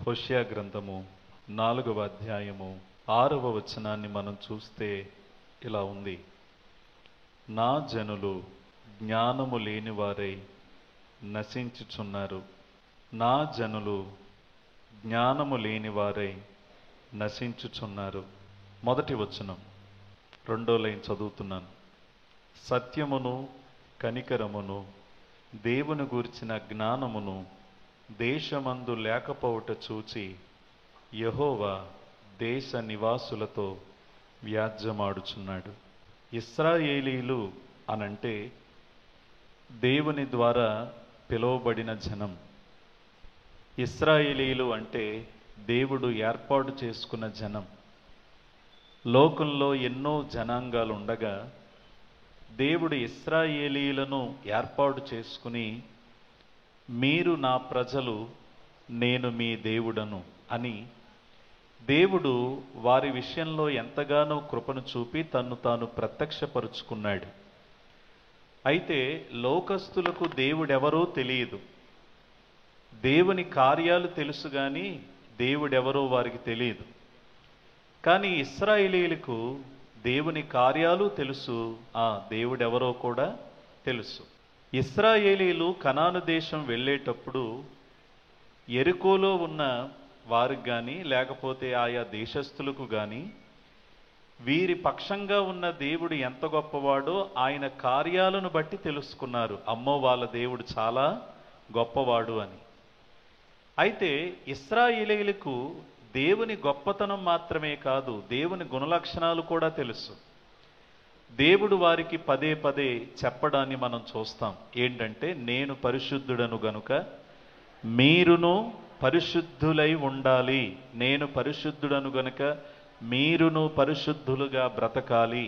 హోషేయ గ్రంథము 4వ అధ్యాయము 6వ వచనాన్ని మనం చూస్తే ఇలా ఉంది. నా జనులు జ్ఞానము లేనివారై నశించుచున్నారు. నా జనులు జ్ఞానము లేనివారై నశించుచున్నారు. మొదటి వచనం, 2వ లైన్ చదువుతున్నాను. సత్యమును కనికరమును దేవుని గూర్చిన జ్ఞానమును దేశమందు లేకపోవుట చూచి యెహోవా దేశ నివాసులతో వ్యాజ్యమాడుచున్నాడు. ఇశ్రాయేలీలు అనంటే దేవుని ద్వారా పిలువబడిన జనం. ఇశ్రాయేలీలు అంటే దేవుడు ఏర్పాటు చేసుకున్న జనం. లోకంలో ఎన్నో జనాంగాలు ఉండగా దేవుడు ఇశ్రాయేలీలను ఏర్పాటు చేసుకుని, మీరు నా ప్రజలు, నేను మీ దేవుడను అని దేవుడు వారి విషయంలో ఎంతగానో కృపను చూపి తన్ను తాను ప్రత్యక్షపరుచుకున్నాడు. అయితే లోకస్తులకు దేవుడెవరో తెలియదు. దేవుని కార్యాలు తెలుసు కానీ దేవుడెవరో వారికి తెలియదు. కానీ ఇశ్రాయేలీయులకు దేవుని కార్యాలు తెలుసు, దేవుడెవరో కూడా తెలుసు. ఇశ్రాయేలీలు కనాను దేశం వెళ్ళేటప్పుడు యెరికోలో ఉన్న వారికి కానీ లేకపోతే ఆయా దేశస్థులకు కానీ వీరి పక్షంగా ఉన్న దేవుడు ఎంత గొప్పవాడో ఆయన కార్యాలను బట్టి తెలుసుకున్నారు. అమ్మో, వాళ్ళ దేవుడు చాలా గొప్పవాడు అని. అయితే ఇశ్రాయేలీయులకు దేవుని గొప్పతనం మాత్రమే కాదు, దేవుని గుణలక్షణాలు కూడా తెలుసు. దేవుడు వారికి పదే పదే చెప్పడాన్ని మనం చూస్తాం. ఏంటంటే, నేను పరిశుద్ధుడను గనుక మీరును పరిశుద్ధులై ఉండాలి. నేను పరిశుద్ధుడను గనుక మీరును పరిశుద్ధులుగా బ్రతకాలి.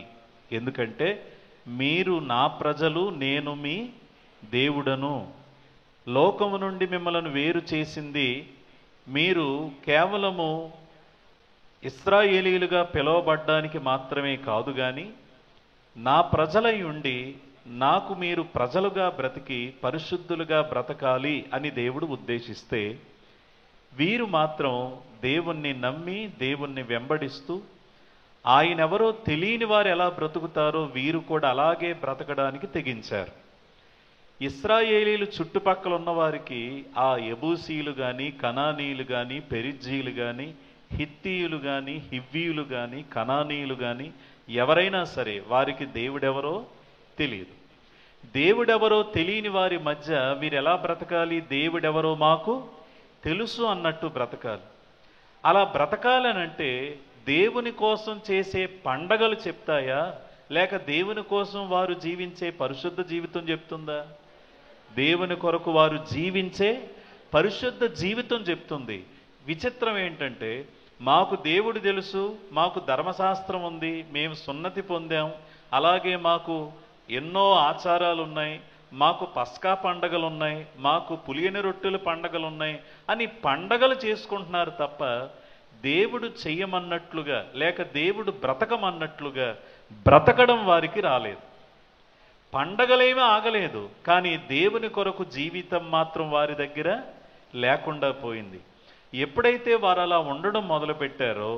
ఎందుకంటే మీరు నా ప్రజలు, నేను మీ దేవుడను. లోకము నుండి మిమ్మల్ని వేరు చేసింది మీరు కేవలము ఇశ్రాయేలీలుగా పిలువబడ్డానికి మాత్రమే కాదు కానీ నా ప్రజలై ఉండి నాకు మీరు ప్రజలుగా బ్రతికి పరిశుద్ధులుగా బ్రతకాలి అని దేవుడు ఉద్దేశిస్తే, వీరు మాత్రం దేవుణ్ణి నమ్మి దేవుణ్ణి వెంబడిస్తూ ఆయనెవరో తెలియని వారు ఎలా బ్రతుకుతారో వీరు కూడా అలాగే బ్రతకడానికి తెగించారు. ఇశ్రాయేలీలు చుట్టుపక్కల ఉన్న వారికి ఆ యెబూసీలు కానీ, కనానీయులు కానీ, పెరిజ్జీలు కానీ, హిత్తీయులు కానీ, హివ్వీయులు కానీ, కనానీయులు కానీ ఎవరైనా సరే వారికి దేవుడెవరో తెలియదు. దేవుడెవరో తెలియని వారి మధ్య వీరు ఎలా బ్రతకాలి? దేవుడెవరో మాకు తెలుసు అన్నట్టు బ్రతకాలి. అలా బ్రతకాలనంటే దేవుని కోసం చేసే పండగలు చెప్తాయా, లేక దేవుని కోసం వారు జీవించే పరిశుద్ధ జీవితం చెప్తుందా? దేవుని కొరకు వారు జీవించే పరిశుద్ధ జీవితం చెప్తుంది. విచిత్రం ఏంటంటే, మాకు దేవుడు తెలుసు, మాకు ధర్మశాస్త్రం ఉంది, మేము సున్నతి పొందాం, అలాగే మాకు ఎన్నో ఆచారాలు ఉన్నాయి, మాకు పస్కా పండగలు ఉన్నాయి, మాకు పులియని రొట్టెల పండగలు ఉన్నాయి అని పండగలు చేసుకుంటున్నారు తప్ప దేవుడు చెయ్యమన్నట్లుగా లేక దేవుడు బ్రతకమన్నట్లుగా బ్రతకడం వారికి రాలేదు. పండగలేమీ ఆగలేదు, కానీ దేవుని కొరకు జీవితం మాత్రం వారి దగ్గర లేకుండా పోయింది. ఎప్పుడైతే వారు అలా ఉండడం మొదలుపెట్టారో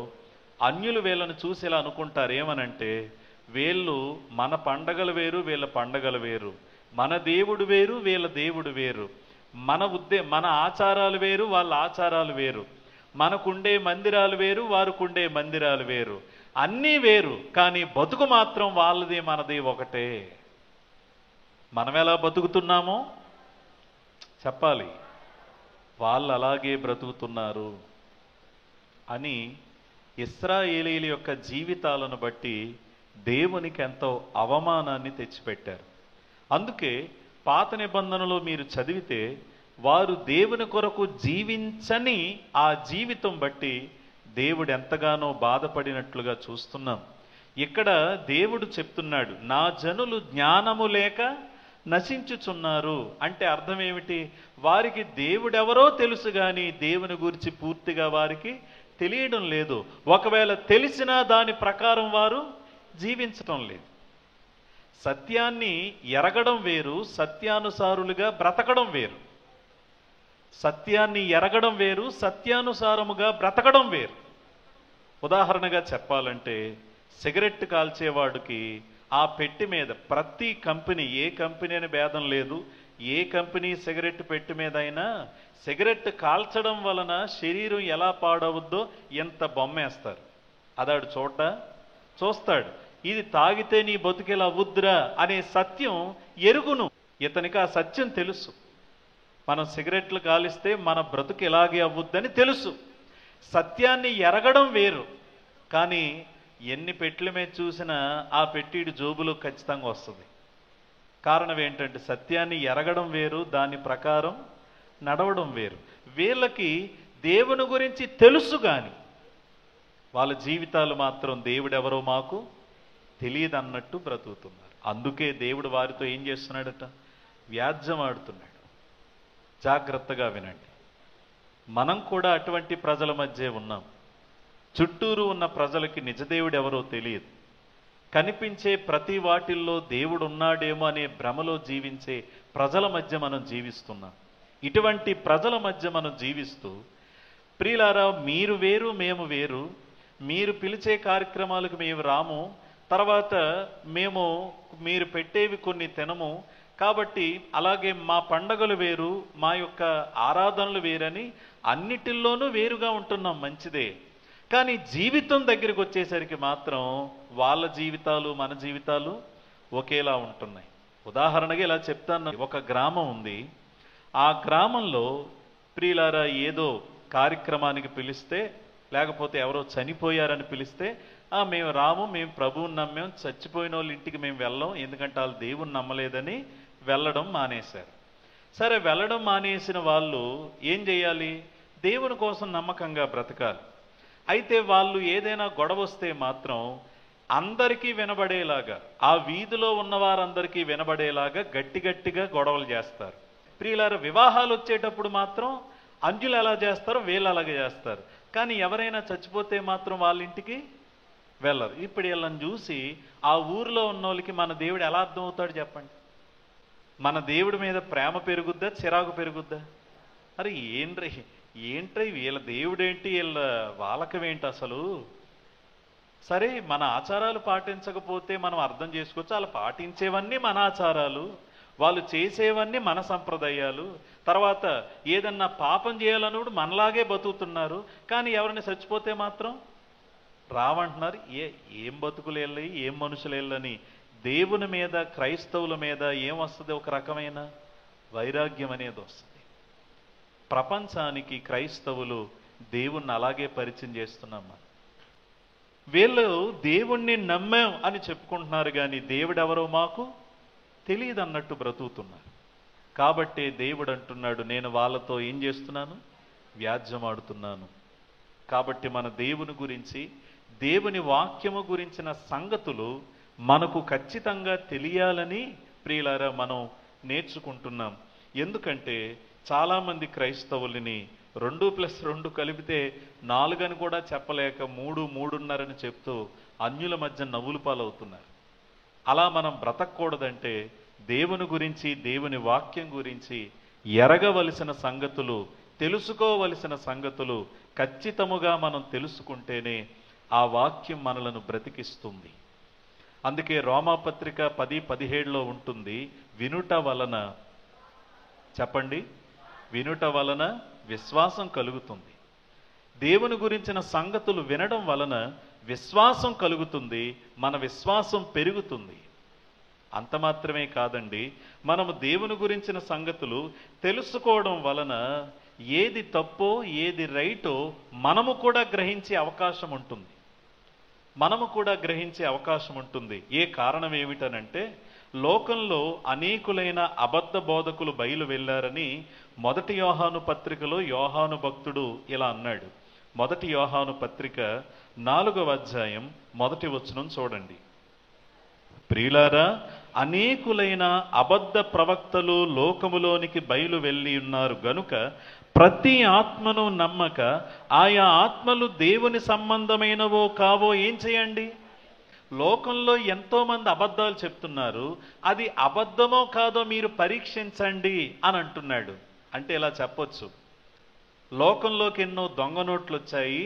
అన్యులు వీళ్ళని చూసి ఇలా అనుకుంటారు. ఏమనంటే, వీళ్ళు మన పండగలు వేరు, వీళ్ళ పండగలు వేరు, మన దేవుడు వేరు, వీళ్ళ దేవుడు వేరు, మన ఆచారాలు వేరు, వాళ్ళ ఆచారాలు వేరు, మనకుండే మందిరాలు వేరు, వారికుండే మందిరాలు వేరు, అన్నీ వేరు, కానీ బతుకు మాత్రం వాళ్ళది మనది ఒకటే. మనం ఎలా బతుకుతున్నామో చెప్పాలి, వాళ్ళు అలాగే బ్రతుకుతున్నారు అని ఇశ్రాయేలీల యొక్క జీవితాలను బట్టి దేవునికి ఎంతో అవమానాన్ని తెచ్చిపెట్టారు. అందుకే పాత నిబంధనలో మీరు చదివితే వారు దేవుని కొరకు జీవించని ఆ జీవితం బట్టి దేవుడు ఎంతగానో బాధపడినట్లుగా చూస్తున్నాం. ఇక్కడ దేవుడు చెప్తున్నాడు, నా జనులు జ్ఞానము లేక నశించుచున్నారు. అంటే అర్థం ఏమిటి? వారికి దేవుడెవరో తెలుసు కానీ దేవుని గురించి పూర్తిగా వారికి తెలియడం లేదు. ఒకవేళ తెలిసినా దాని ప్రకారం వారు జీవించటం లేదు. సత్యాన్ని ఎరగడం వేరు, సత్యానుసారులుగా బ్రతకడం వేరు. సత్యాన్ని ఎరగడం వేరు, సత్యానుసారముగా బ్రతకడం వేరు. ఉదాహరణగా చెప్పాలంటే, సిగరెట్ కాల్చేవాడికి ఆ పెట్టి మీద ప్రతి కంపెనీ, ఏ కంపెనీ అని భేదం లేదు, ఏ కంపెనీ సిగరెట్ పెట్టి మీద అయినా సిగరెట్ కాల్చడం వలన శరీరం ఎలా పాడవుద్దో ఎంత బొమ్మేస్తారు. అదాడు చూస్తాడు. ఇది తాగితే నీ బతుకెలా అవ్వుద్దురా అనే సత్యం ఎరుగును. ఇతనికి ఆ సత్యం తెలుసు. మనం సిగరెట్లు కాలిస్తే మన బ్రతుకు ఇలాగే అవ్వుద్దని తెలుసు. సత్యాన్ని ఎరగడం వేరు. కానీ ఎన్ని పెట్టెల మీద చూసినా ఆ పెట్టిడి జోబులో ఖచ్చితంగా వస్తుంది. కారణం ఏంటంటే సత్యాన్ని ఎరగడం వేరు, దాని ప్రకారం నడవడం వేరు. వీళ్ళకి దేవుని గురించి తెలుసు కానీ వాళ్ళ జీవితాలు మాత్రం దేవుడెవరో మాకు తెలియదు అన్నట్టు బ్రతుకుతున్నారు. అందుకే దేవుడు వారితో ఏం చేస్తున్నాడట? వ్యాజ్యం ఆడుతున్నాడు. జాగ్రత్తగా వినండి. మనం కూడా అటువంటి ప్రజల మధ్య ఉన్నాం. చుట్టూరు ఉన్న ప్రజలకి నిజదేవుడు ఎవరో తెలియదు. కనిపించే ప్రతి వాటిల్లో దేవుడు ఉన్నాడేమో అనే భ్రమలో జీవించే ప్రజల మధ్య మనం జీవిస్తున్నాం. ఇటువంటి ప్రజల మధ్య మనం జీవిస్తూ, ప్రియులారా, మీరు వేరు, మేము వేరు, మీరు పిలిచే కార్యక్రమాలకు మేము రాము, తర్వాత మేము మీరు పెట్టేవి కొన్ని తినము, కాబట్టి అలాగే మా పండగలు వేరు, మా యొక్క ఆరాధనలు వేరని అన్నిటిల్లోనూ వేరుగా ఉంటున్నాం, మంచిదే. కానీ జీవితం దగ్గరికి వచ్చేసరికి మాత్రం వాళ్ళ జీవితాలు మన జీవితాలు ఒకేలా ఉంటున్నాయి. ఉదాహరణగా ఇలా చెప్తాను. ఒక గ్రామం ఉంది. ఆ గ్రామంలో ప్రియులారా ఏదో కార్యక్రమానికి పిలిస్తే, లేకపోతే ఎవరో చనిపోయారని పిలిస్తే, మేము రాము, మేము ప్రభువుని నమ్మాం, చచ్చిపోయిన వాళ్ళ ఇంటికి మేము వెళ్ళాం, ఎందుకంటే వాళ్ళు దేవుని నమ్మలేదని వెళ్ళడం మానేశారు. సరే, వెళ్ళడం మానేసిన వాళ్ళు ఏం చేయాలి? దేవుని కోసం నమ్మకంగా బ్రతకాలి. అయితే వాళ్ళు ఏదైనా గొడవ వస్తే మాత్రం అందరికీ వినబడేలాగా, ఆ వీధిలో ఉన్న వారందరికీ వినబడేలాగా గట్టిగా గొడవలు చేస్తారు. ప్రియులారా, వివాహాలు వచ్చేటప్పుడు మాత్రం అంజులు ఎలా చేస్తారో వీళ్ళు అలాగే చేస్తారు. కానీ ఎవరైనా చచ్చిపోతే మాత్రం వాళ్ళ ఇంటికి వెళ్ళరు. ఇప్పుడు వీళ్ళని చూసి ఆ ఊరిలో ఉన్న వాళ్ళకి మన దేవుడు ఎలా అర్థమవుతాడు చెప్పండి? మన దేవుడి మీద ప్రేమ పెరుగుద్దా, చిరాకు పెరుగుద్దా? అరే ఏంట్రీ వీళ్ళ దేవుడేంటి, వీళ్ళ వాలకమేంటి అసలు? సరే, మన ఆచారాలు పాటించకపోతే మనం అర్థం చేసుకోవచ్చు. వాళ్ళు పాటించేవన్నీ మన ఆచారాలు, వాళ్ళు చేసేవన్నీ మన సంప్రదాయాలు. తర్వాత ఏదన్నా పాపం చేయాలన్నప్పుడు మనలాగే బతుకుతున్నారు. కానీ ఎవరిని చచ్చిపోతే మాత్రం రావంటున్నారు. ఏం బతుకులు వెళ్ళయి, ఏం మనుషులు వెళ్ళని దేవుని మీద, క్రైస్తవుల మీద ఏం వస్తుంది? ఒక రకమైన వైరాగ్యం అనేది వస్తుంది. ప్రపంచానికి క్రైస్తవులు దేవుణ్ణి అలాగే పరిచయం చేస్తున్నాం. వీళ్ళు దేవుణ్ణి నమ్మాం అని చెప్పుకుంటున్నారు, కానీ దేవుడెవరో మాకు తెలియదు అన్నట్టు బ్రతుకుతున్నారు. కాబట్టి దేవుడు అంటున్నాడు, నేను వాళ్ళతో ఏం చేస్తున్నాను? వ్యాజ్యం ఆడుతున్నాను. కాబట్టి మన దేవుని గురించి, దేవుని వాక్యము గురించిన సంగతులు మనకు ఖచ్చితంగా తెలియాలని ప్రియులారా మనం నేర్చుకుంటున్నాం. ఎందుకంటే చాలామంది క్రైస్తవుల్ని 2+2 కలిపితే 4 అని కూడా చెప్పలేక 3, 3.5 చెప్తూ అన్యుల మధ్య నవ్వులు పాలవుతున్నారు. అలా మనం బ్రతకూడదంటే దేవుని గురించి, దేవుని వాక్యం గురించి ఎరగవలసిన సంగతులు, తెలుసుకోవలసిన సంగతులు ఖచ్చితముగా మనం తెలుసుకుంటేనే ఆ వాక్యం మనలను బ్రతికిస్తుంది. అందుకే రోమాపత్రిక 10:17 ఉంటుంది, వినుట వలన, చెప్పండి, వినుట వలన విశ్వాసం కలుగుతుంది. దేవుని గురించిన సంగతులు వినడం వలన విశ్వాసం కలుగుతుంది, మన విశ్వాసం పెరుగుతుంది. అంత మాత్రమే కాదండి, మనము దేవుని గురించిన సంగతులు తెలుసుకోవడం వలన ఏది తప్పో ఏది రైటో మనము కూడా గ్రహించే అవకాశం ఉంటుంది. ఏ కారణం ఏమిటనంటే, లోకంలో అనేకులైన అబద్ధ బోధకులు బయలు వెళ్ళారని 1 యోహాను పత్రికలో యోహాను భక్తుడు ఇలా అన్నాడు. 1 యోహాను పత్రిక 4వ అధ్యాయం 1వ వచనం చూడండి. ప్రియులారా, అనేకులైన అబద్ధ ప్రవక్తలు లోకములోనికి బయలు వెళ్ళి ఉన్నారు గనుక ప్రతి ఆత్మను నమ్మక ఆయా ఆత్మలు దేవుని సంబంధమైనవో కావో ఏం చేయండి? లోకంలో ఎంతో మంది అబద్ధాలు చెప్తున్నారు, అది అబద్ధమో కాదో మీరు పరీక్షించండి అని అంటున్నాడు. అంటే ఇలా చెప్పొచ్చు, లోకంలోకి ఎన్నో దొంగ నోట్లు వచ్చాయి,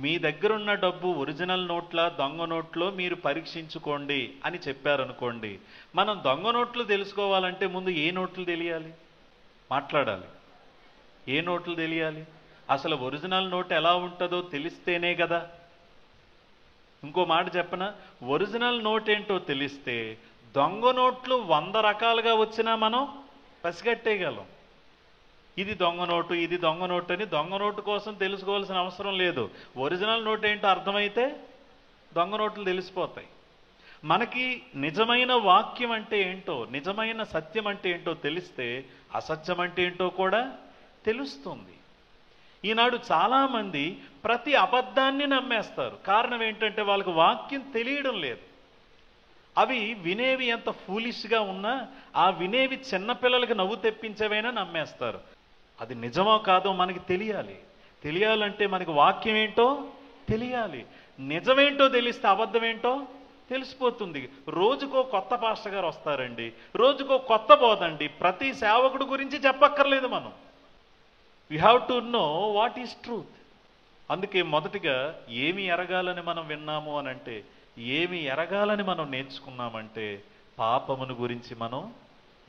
మీ దగ్గర ఉన్న డబ్బు ఒరిజినల్ నోట్ల దొంగ నోట్లో మీరు పరీక్షించుకోండి అని చెప్పారనుకోండి. మనం దొంగ నోట్లు తెలుసుకోవాలంటే ముందు ఏ నోట్లు తెలియాలి? మాట్లాడాలి. ఏ నోట్లు తెలియాలి? అసలు ఒరిజినల్ నోట్ ఎలా ఉంటుందో తెలిస్తేనే కదా. ఇంకో మాట చెప్పనా, ఒరిజినల్ నోట్ ఏంటో తెలిస్తే దొంగ నోట్లు 100 రకాలుగా వచ్చినా మనం పసిగట్టేయగలం. ఇది దొంగ నోటు, ఇది దొంగ నోటు అని దొంగ నోటు కోసం తెలుసుకోవాల్సిన అవసరం లేదు. ఒరిజినల్ నోట్ ఏంటో అర్థమైతే దొంగ నోట్లు తెలిసిపోతాయి. మనకి నిజమైన వాక్యం అంటే ఏంటో, నిజమైన సత్యం అంటే ఏంటో తెలిస్తే అసత్యం అంటే ఏంటో కూడా తెలుస్తుంది. ఈనాడు చాలామంది ప్రతి అబద్ధాన్ని నమ్మేస్తారు. కారణం ఏంటంటే వాళ్ళకి వాక్యం తెలియడం లేదు. అవి వినేవి ఎంత ఫూలిష్గా ఉన్నా ఆ వినేవి చిన్నపిల్లలకి నవ్వు తెప్పించేవైనా నమ్మేస్తారు. అది నిజమో కాదో మనకి తెలియాలి. తెలియాలంటే మనకి వాక్యం ఏంటో తెలియాలి. నిజమేంటో తెలిస్తే అబద్ధం ఏంటో తెలిసిపోతుంది. రోజుకో కొత్త పాస్టర్ గారు వస్తారండి, రోజుకో కొత్త బోధండి. ప్రతి సేవకుడు గురించి చెప్పక్కర్లేదు మనం. We have to know what is truth. అందుకే మొదటిగా ఏమి ఎరగాలని మనం విన్నాము అనంటే, ఏమి ఎరగాలని మనం నేర్చుకున్నామంటే పాపమును గురించి మనం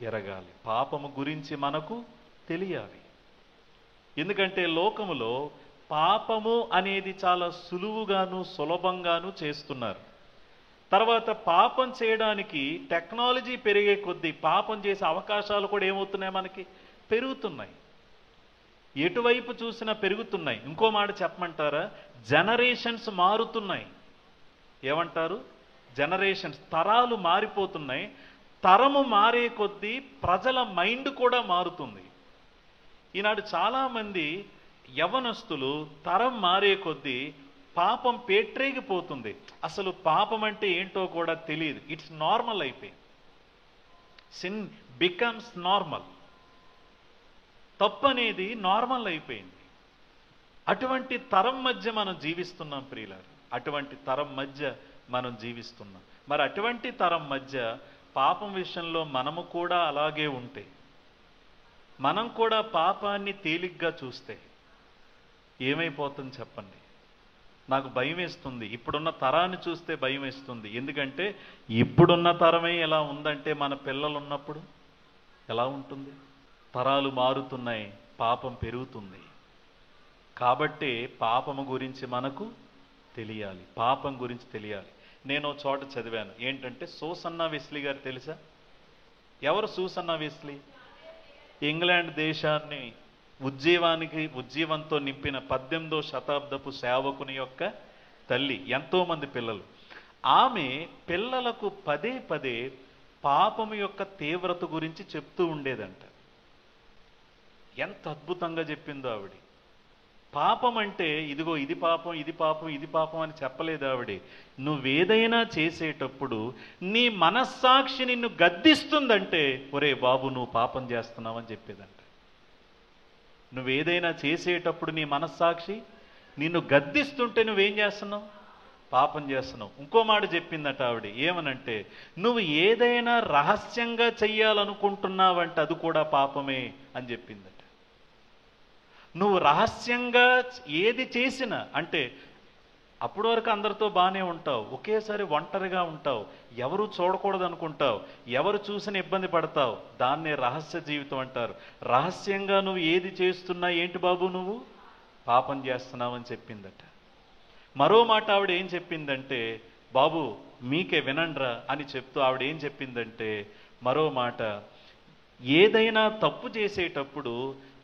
ఎరగాలి. పాపము గురించి మనకు తెలియాలి. ఎందుకంటే లోకములో పాపము అనేది చాలా సులువుగాను సులభంగాను చేస్తున్నారు. తర్వాత పాపం చేయడానికి టెక్నాలజీ పెరిగే కొద్దీ పాపం చేసే అవకాశాలు కూడా ఏమవుతున్నాయి, మనకి పెరుగుతున్నాయి. ఎటువైపు చూసినా పెరుగుతున్నాయి. ఇంకో మాట చెప్పమంటారా, జనరేషన్స్ మారుతున్నాయి. ఏమంటారు? జనరేషన్స్, తరాలు మారిపోతున్నాయి. తరము మారే కొద్దీ ప్రజల మైండ్ కూడా మారుతుంది. ఈనాడు చాలామంది యవనస్తులు తరం మారే కొద్దీ పాపం పేట్రేగిపోతుంది. అసలు పాపం అంటే ఏంటో కూడా తెలియదు. ఇట్స్ నార్మల్ అయిపోయింది. Sin becomes normal. తప్పు అనేది నార్మల్ అయిపోయింది. అటువంటి తరం మధ్య మనం జీవిస్తున్నాం ప్రియులారు. అటువంటి తరం మధ్య మనం జీవిస్తున్నాం. మరి అటువంటి తరం మధ్య పాపం విషయంలో మనము కూడా అలాగే ఉంటే, మనం కూడా పాపాన్ని తేలిగ్గా చూస్తే ఏమైపోతుంది చెప్పండి? నాకు భయం వేస్తుంది. ఇప్పుడున్న తరాన్ని చూస్తే భయం వేస్తుంది. ఎందుకంటే ఇప్పుడున్న తరమే ఎలా ఉందంటే మన పిల్లలు ఉన్నప్పుడు ఎలా ఉంటుంది? తరాలు మారుతున్నాయి, పాపం పెరుగుతుంది. కాబట్టి పాపము గురించి మనకు తెలియాలి. పాపం గురించి తెలియాలి. నేను చోట చదివాను ఏంటంటే, సూసన్నా వెస్లీ గారు తెలుసా? ఎవరు సూసన్నా వెస్లీ? ఇంగ్లాండ్ దేశాన్ని ఉజ్జీవంతో నింపిన 18వ శతాబ్దపు సేవకుని యొక్క తల్లి. ఎంతోమంది పిల్లలు. ఆమె పిల్లలకు పదే పదే పాపము యొక్క తీవ్రత గురించి చెప్తూ ఉండేదంట. ఎంత అద్భుతంగా చెప్పిందో ఆవిడ. పాపం అంటే ఇదిగో ఇది పాపం, ఇది పాపం, ఇది పాపం అని చెప్పలేదు ఆవిడ. నువ్వేదైనా చేసేటప్పుడు నీ మనస్సాక్షి నిన్ను గద్దిస్తుందంటే, ఒరే బాబు నువ్వు పాపం చేస్తున్నావని చెప్పేదంట. నువ్వేదైనా చేసేటప్పుడు నీ మనస్సాక్షి నిన్ను గద్దిస్తుంటే నువ్వేం చేస్తున్నావు? పాపం చేస్తున్నావు. ఇంకో మాట చెప్పిందట ఆవిడ. ఏమనంటే, నువ్వు ఏదైనా రహస్యంగా చెయ్యాలనుకుంటున్నావంటే అది కూడా పాపమే అని చెప్పిందట. నువ్వు రహస్యంగా ఏది చేసినా, అంటే అప్పటి వరకు అందరితో బాగానే ఉంటావు, ఒకేసారి ఒంటరిగా ఉంటావు, ఎవరు చూడకూడదు అనుకుంటావు, ఎవరు చూసినా ఇబ్బంది పడతావు, దాన్నే రహస్య జీవితం అంటారు. రహస్యంగా నువ్వు ఏది చేస్తున్నా ఏంటి బాబు నువ్వు పాపం చేస్తున్నావని చెప్పిందట. మరో మాట ఆవిడ ఏం చెప్పిందంటే, బాబు మీకే వినండ్రా అని చెప్తూ ఆవిడ ఏం చెప్పిందంటే, మరో మాట, ఏదైనా తప్పు చేసేటప్పుడు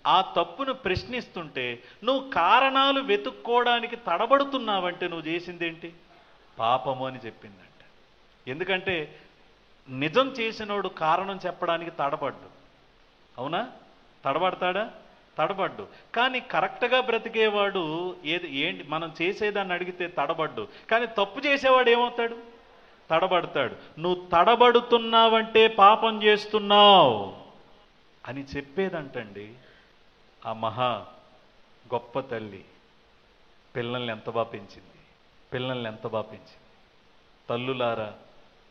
ఆ తప్పును ప్రశ్నిస్తుంటే నువ్వు కారణాలు వెతుక్కోవడానికి తడబడుతున్నావంటే నువ్వు చేసిందేంటి? పాపము అని చెప్పిందంట. ఎందుకంటే నిజం చేసినోడు కారణం చెప్పడానికి తడబడ్డు. అవునా? తడబడతాడా? తడబడ్డు. కానీ కరెక్ట్గా బ్రతికేవాడు ఏంటి మనం చేసేదాన్ని అడిగితే తడబడ్డు. కానీ తప్పు చేసేవాడు ఏమవుతాడు? తడబడతాడు. నువ్వు తడబడుతున్నావంటే పాపం చేస్తున్నావు అని చెప్పేదంటండి ఆ మహా గొప్ప తల్లి. పిల్లల్ని ఎంత బాగా పెంచింది, పిల్లల్ని ఎంత బాగా పెంచింది. తల్లులారా,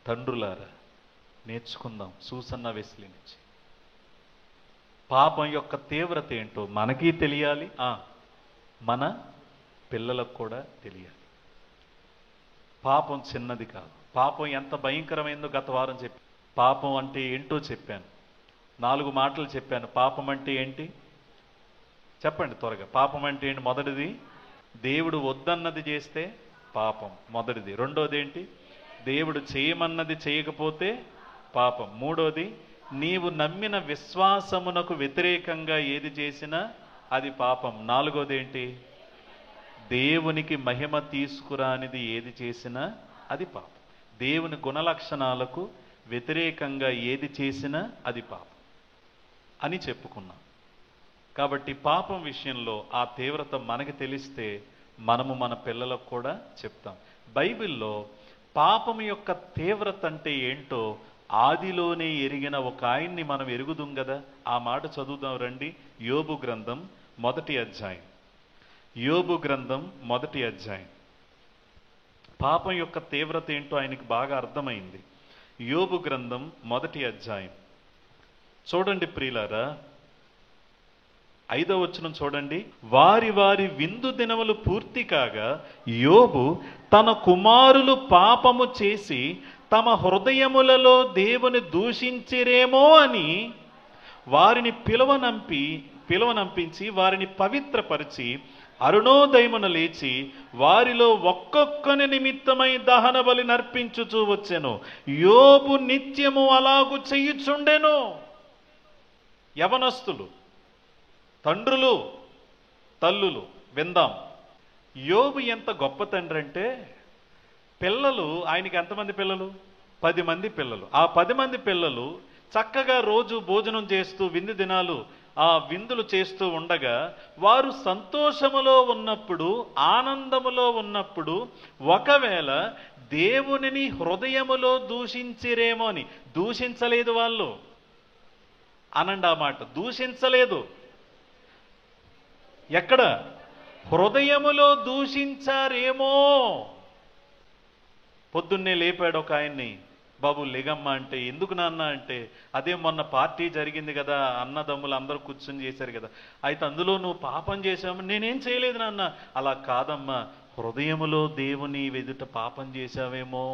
తండ్రులారా, నేర్చుకుందాం సూసన్నా వెస్లీ నుంచి. పాపం యొక్క తీవ్రత ఏంటో మనకి తెలియాలి, మన పిల్లలకు కూడా తెలియాలి. పాపం చిన్నది కాదు. పాపం ఎంత భయంకరమైందో గత వారం చెప్పాను. పాపం అంటే ఏంటో చెప్పాను, 4 మాటలు చెప్పాను. పాపం అంటే ఏంటి చెప్పండి త్వరగా. పాపం అంటే ఏంటి? మొదటిది, దేవుడు వద్దన్నది చేస్తే పాపం మొదటిది. రెండోది ఏంటి? దేవుడు చేయమన్నది చేయకపోతే పాపం. మూడోది, నీవు నమ్మిన విశ్వాసమునకు వ్యతిరేకంగా ఏది చేసినా అది పాపం. నాలుగోది ఏంటి? దేవునికి మహిమ తీసుకురానిది ఏది చేసినా అది పాపం. దేవుని గుణలక్షణాలకు వ్యతిరేకంగా ఏది చేసినా అది పాపం అని చెప్పుకున్నాం. కాబట్టి పాపం విషయంలో ఆ తీవ్రత మనకి తెలిస్తే మనము మన పిల్లలకు కూడా చెప్తాం. బైబిల్లో పాపం యొక్క తీవ్రత అంటే ఏంటో ఆదిలోనే ఎరిగిన ఒక ఆయన్ని మనం ఎరుగుదాం కదా. ఆ మాట చదువుదాం రండి. యోబు గ్రంథం 1వ అధ్యాయం. యోబు గ్రంథం 1వ అధ్యాయం. పాపం యొక్క తీవ్రత ఏంటో ఆయనకి బాగా అర్థమైంది. యోబు గ్రంథం 1వ అధ్యాయం చూడండి ప్రియులారా, 5వ వచనం చూడండి. వారి వారి విందు దినములు పూర్తి కాగా యోబు తన కుమారులు పాపము చేసి తమ హృదయములలో దేవుని దూషించిరేమో అని వారిని పిలువనంపించి వారిని పవిత్రపరిచి అరుణోదయమున లేచి వారిలో ఒక్కొక్కని నిమిత్తమై దహన బలి నర్పించుచూ వచ్చెను. యోబు నిత్యము అలాగు చెయ్యుచుండెను. యవనస్తులు, తండ్రులు, తల్లులు విందాం. యోబు ఎంత గొప్ప తండ్రి అంటే, పిల్లలు ఆయనకి ఎంతమంది పిల్లలు? 10 మంది పిల్లలు. ఆ 10 మంది పిల్లలు చక్కగా రోజు భోజనం చేస్తూ విందు దినాలు విందులు చేస్తూ ఉండగా వారు సంతోషములో ఉన్నప్పుడు, ఆనందములో ఉన్నప్పుడు ఒకవేళ దేవునిని హృదయములో దూషించిరేమో అని. దూషించలేదు వాళ్ళు అనండి ఆ మాట. దూషించలేదు. ఎక్కడ? హృదయములో దూషించారేమో. పొద్దున్నే లేపాడు ఒక ఆయన్ని. బాబు లేగమ్మ అంటే, ఎందుకు నాన్న అంటే, అదే మొన్న పార్టీ జరిగింది కదా, అన్నదమ్ములు అందరూ కూర్చొని చేశారు కదా, అయితే అందులో నువ్వు పాపం చేశావు. నేనేం చేయలేదు నాన్న. అలా కాదమ్మా, హృదయములో దేవుని ఎదుట పాపం చేశావేమో.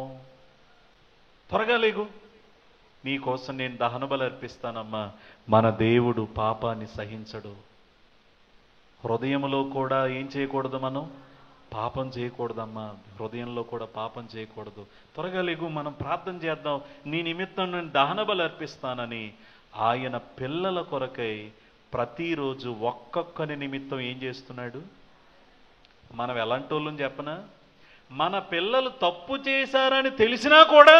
త్వరగా లేగు, నీకోసం నేను దహనబలి అర్పిస్తానమ్మా. మన దేవుడు పాపాన్ని సహించడు. హృదయంలో కూడా ఏం చేయకూడదు? మనం పాపం చేయకూడదమ్మా. హృదయంలో కూడా పాపం చేయకూడదు. త్వరగా లేగు, మనం ప్రార్థన చేద్దాం. నీ నిమిత్తం నేను దహనబలి అర్పిస్తానని ఆయన పిల్లల కొరకై ప్రతిరోజు ఒక్కొక్కని నిమిత్తం ఏం చేస్తున్నాడు? మనం ఎలాంటి వాళ్ళని చెప్పనా? మన పిల్లలు తప్పు చేశారని తెలిసినా కూడా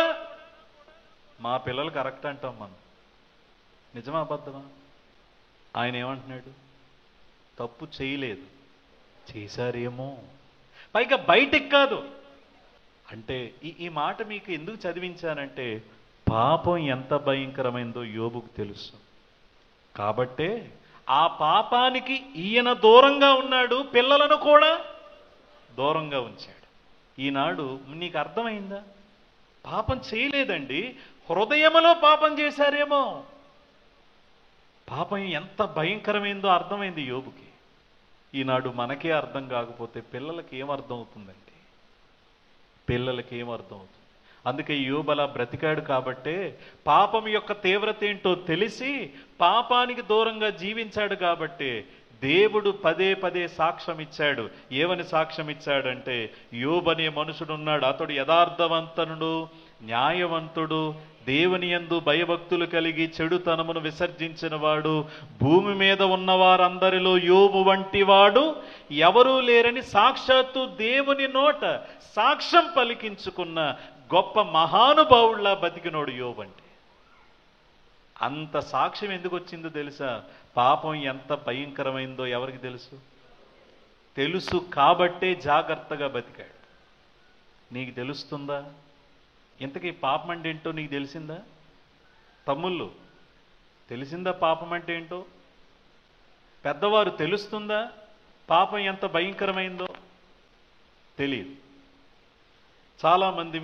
మా పిల్లలు కరెక్ట్ అంటాం మనం. నిజమా అబద్ధమా? ఆయన ఏమంటున్నాడు? తప్పు చేయలేదు, చేశారేమో. పైగా బయటికి కాదు. అంటే ఈ మాట మీకు ఎందుకు చదివించానంటే, పాపం ఎంత భయంకరమైందో యోబుకు తెలుసు. కాబట్టే ఆ పాపానికి ఈయన దూరంగా ఉన్నాడు, పిల్లలను కూడా దూరంగా ఉంచాడు. ఈనాడు నీకు అర్థమైందా? పాపం చేయలేదండి, హృదయములో పాపం చేశారేమో. పాపం ఎంత భయంకరమైందో అర్థమైంది యోబుకి. ఈనాడు మనకే అర్థం కాకపోతే పిల్లలకి ఏమర్థం అవుతుందండి? పిల్లలకి ఏమర్థం అవుతుంది? అందుకే యోబు అలా బ్రతికాడు కాబట్టే పాపం యొక్క తీవ్రత ఏంటో తెలిసి పాపానికి దూరంగా జీవించాడు. కాబట్టే దేవుడు పదే పదే సాక్ష్యం ఇచ్చాడు. ఏమని సాక్ష్యం ఇచ్చాడంటే, యోబు అనే మనుషుడున్నాడు, అతడు యథార్థవంతుడు, న్యాయవంతుడు, దేవుని యందు భయభక్తులు కలిగి చెడుతనమును విసర్జించిన వాడు, భూమి మీద ఉన్నవారందరిలో యోబు వంటి వాడు ఎవరూ లేరని సాక్షాత్తు దేవుని నోట సాక్ష్యం పలికించుకున్న గొప్ప మహానుభావుల్లా బతికినోడు యోబు అంటే. అంత సాక్ష్యం ఎందుకు వచ్చిందో తెలుసా? పాపం ఎంత భయంకరమైందో ఎవరికి తెలుసు? తెలుసు కాబట్టే జాగ్రత్తగా బతికాడు. నీకు తెలుస్తుందా? ఇంతకీ పాపం అంటే ఏంటో నీకు తెలిసిందా? తమ్ముళ్ళు తెలిసిందా పాపం అంటే ఏంటో? పెద్దవారు తెలుస్తుందా పాపం ఎంత భయంకరమైందో? తెలియదు. చాలామంది